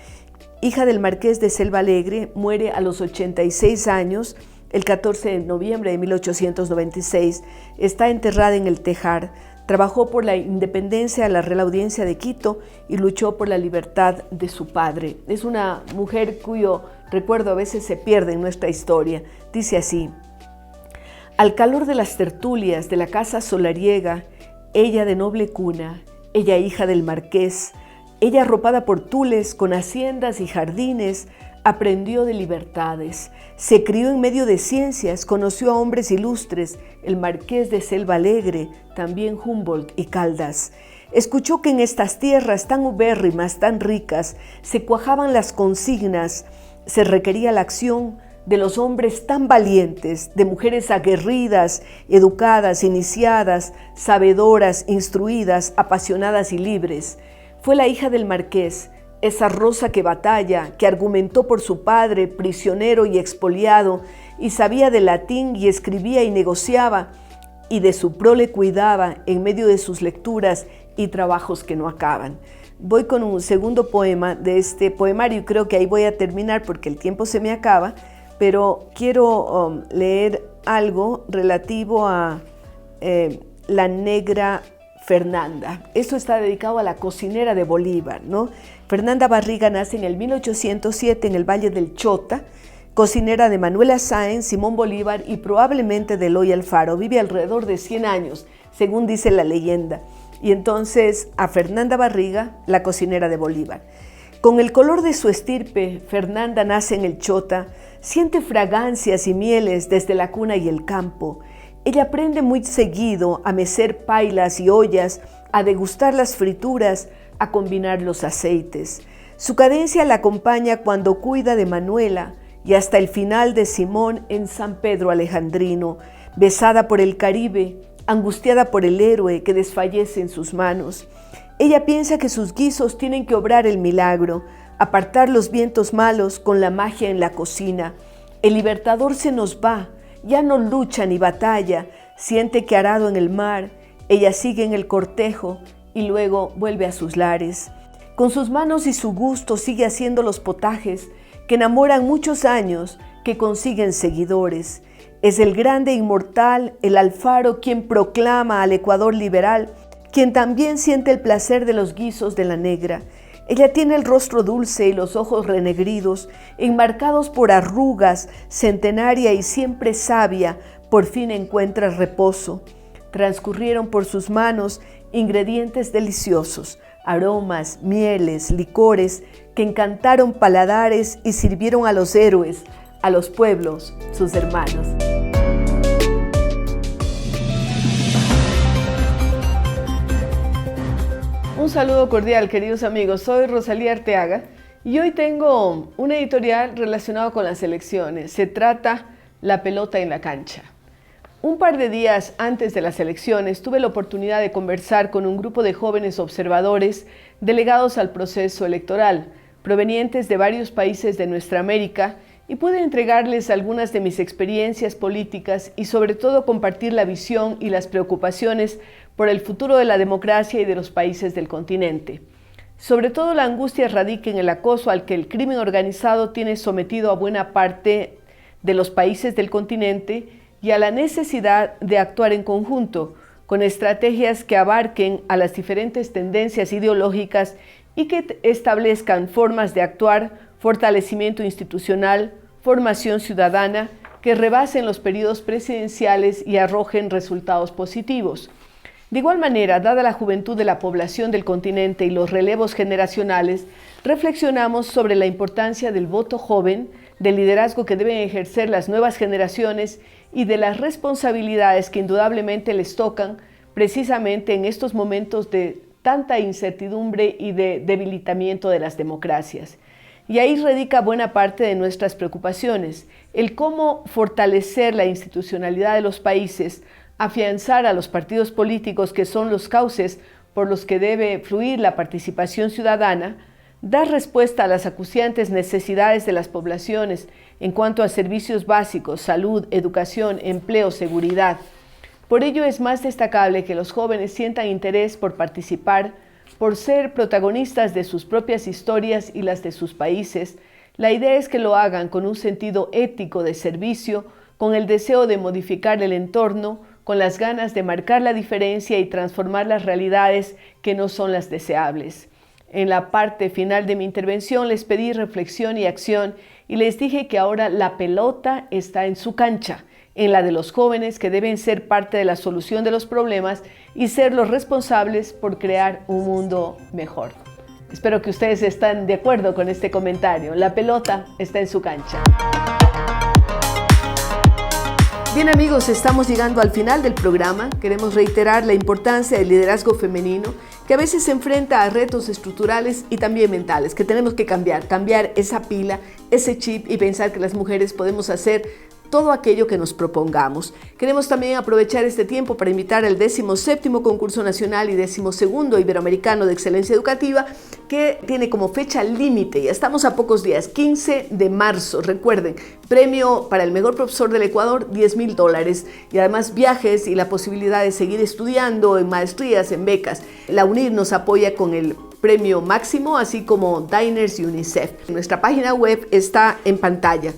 Hija del marqués de Selva Alegre, muere a los 86 años, el 14 de noviembre de 1896. Está enterrada en el Tejar. Trabajó por la independencia de la Real Audiencia de Quito y luchó por la libertad de su padre. Es una mujer cuyo recuerdo a veces se pierde en nuestra historia. Dice así: al calor de las tertulias de la casa solariega, ella de noble cuna, ella hija del marqués, ella arropada por tules con haciendas y jardines, aprendió de libertades, se crió en medio de ciencias, conoció a hombres ilustres, el marqués de Selva Alegre, también Humboldt y Caldas. Escuchó que en estas tierras tan ubérrimas, tan ricas, se cuajaban las consignas, se requería la acción de los hombres tan valientes, de mujeres aguerridas, educadas, iniciadas, sabedoras, instruidas, apasionadas y libres. Fue la hija del marqués, esa Rosa que batalla, que argumentó por su padre, prisionero y expoliado, y sabía de latín y escribía y negociaba, y de su prole cuidaba en medio de sus lecturas y trabajos que no acaban. Voy con un segundo poema de este poemario y creo que ahí voy a terminar porque el tiempo se me acaba, pero quiero leer algo relativo a la negra Fernanda. Esto está dedicado a la cocinera de Bolívar, ¿no? Fernanda Barriga nace en el 1807 en el Valle del Chota, cocinera de Manuela Sáenz, Simón Bolívar y probablemente de Eloy Alfaro. Vive alrededor de 100 años, según dice la leyenda. Y entonces a Fernanda Barriga, la cocinera de Bolívar. Con el color de su estirpe, Fernanda nace en el Chota, siente fragancias y mieles desde la cuna y el campo. Ella aprende muy seguido a mecer pailas y ollas, a degustar las frituras, a combinar los aceites. Su cadencia la acompaña cuando cuida de Manuela y hasta el final de Simón en San Pedro Alejandrino, besada por el Caribe, angustiada por el héroe que desfallece en sus manos. Ella piensa que sus guisos tienen que obrar el milagro, apartar los vientos malos con la magia en la cocina. El libertador se nos va, ya no lucha ni batalla, siente que arado en el mar, ella sigue en el cortejo y luego vuelve a sus lares. Con sus manos y su gusto sigue haciendo los potajes que enamoran muchos años, que consiguen seguidores. Es el grande inmortal, el Alfaro, quien proclama al Ecuador liberal, quien también siente el placer de los guisos de la negra. Ella tiene el rostro dulce y los ojos renegridos, enmarcados por arrugas, centenaria y siempre sabia, por fin encuentra reposo. Transcurrieron por sus manos ingredientes deliciosos, aromas, mieles, licores, que encantaron paladares y sirvieron a los héroes, a los pueblos, sus hermanos. Un saludo cordial, queridos amigos. Soy Rosalía Arteaga y hoy tengo un editorial relacionado con las elecciones. Se trata La pelota en la cancha. Un par de días antes de las elecciones tuve la oportunidad de conversar con un grupo de jóvenes observadores delegados al proceso electoral, provenientes de varios países de nuestra América, y pude entregarles algunas de mis experiencias políticas y sobre todo compartir la visión y las preocupaciones por el futuro de la democracia y de los países del continente. Sobre todo la angustia radica en el acoso al que el crimen organizado tiene sometido a buena parte de los países del continente y a la necesidad de actuar en conjunto, con estrategias que abarquen a las diferentes tendencias ideológicas y que establezcan formas de actuar, fortalecimiento institucional, formación ciudadana que rebasen los periodos presidenciales y arrojen resultados positivos. De igual manera, dada la juventud de la población del continente y los relevos generacionales, reflexionamos sobre la importancia del voto joven, del liderazgo que deben ejercer las nuevas generaciones y de las responsabilidades que indudablemente les tocan precisamente en estos momentos de tanta incertidumbre y de debilitamiento de las democracias. Y ahí radica buena parte de nuestras preocupaciones, el cómo fortalecer la institucionalidad de los países, afianzar a los partidos políticos que son los cauces por los que debe fluir la participación ciudadana, dar respuesta a las acuciantes necesidades de las poblaciones en cuanto a servicios básicos, salud, educación, empleo, seguridad. Por ello es más destacable que los jóvenes sientan interés por participar, por ser protagonistas de sus propias historias y las de sus países. La idea es que lo hagan con un sentido ético de servicio, con el deseo de modificar el entorno, con las ganas de marcar la diferencia y transformar las realidades que no son las deseables. En la parte final de mi intervención les pedí reflexión y acción y les dije que ahora la pelota está en su cancha, en la de los jóvenes que deben ser parte de la solución de los problemas y ser los responsables por crear un mundo mejor. Espero que ustedes estén de acuerdo con este comentario. La pelota está en su cancha. Bien amigos, estamos llegando al final del programa. Queremos reiterar la importancia del liderazgo femenino que a veces se enfrenta a retos estructurales y también mentales que tenemos que cambiar esa pila, ese chip y pensar que las mujeres podemos hacer todo aquello que nos propongamos. Queremos también aprovechar este tiempo para invitar al 17º Concurso Nacional y 12º Iberoamericano de Excelencia Educativa, que tiene como fecha límite, ya estamos a pocos días, 15 de marzo. Recuerden, premio para el mejor profesor del Ecuador, $10,000 y además viajes y la posibilidad de seguir estudiando en maestrías, en becas. La UNIR nos apoya con el premio máximo, así como Diners y UNICEF. Nuestra página web está en pantalla.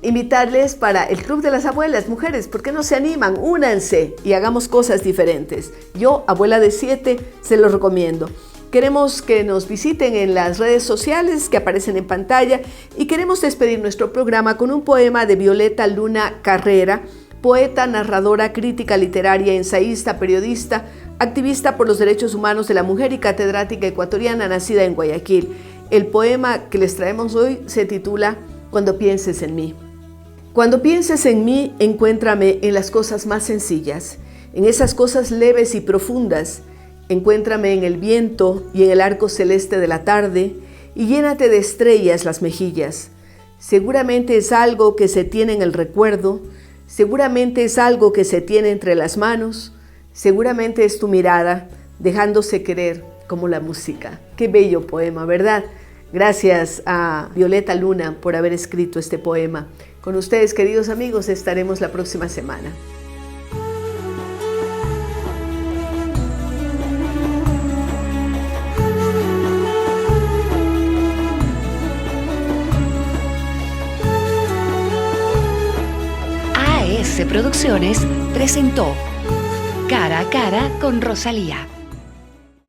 Invitarles para el Club de las Abuelas, mujeres, ¿por qué no se animan? Únanse y hagamos cosas diferentes. Yo, abuela de 7, se los recomiendo. Queremos que nos visiten en las redes sociales que aparecen en pantalla y queremos despedir nuestro programa con un poema de Violeta Luna Carrera, poeta, narradora, crítica literaria, ensayista, periodista, activista por los derechos humanos de la mujer y catedrática ecuatoriana nacida en Guayaquil. El poema que les traemos hoy se titula Cuando pienses en mí. Cuando pienses en mí, encuéntrame en las cosas más sencillas, en esas cosas leves y profundas. Encuéntrame en el viento y en el arco celeste de la tarde y llénate de estrellas las mejillas. Seguramente es algo que se tiene en el recuerdo, seguramente es algo que se tiene entre las manos, seguramente es tu mirada dejándose querer como la música. Qué bello poema, ¿verdad? Gracias a Violeta Luna por haber escrito este poema. Con ustedes, queridos amigos, estaremos la próxima semana. AS Producciones presentó Cara a Cara con Rosalía.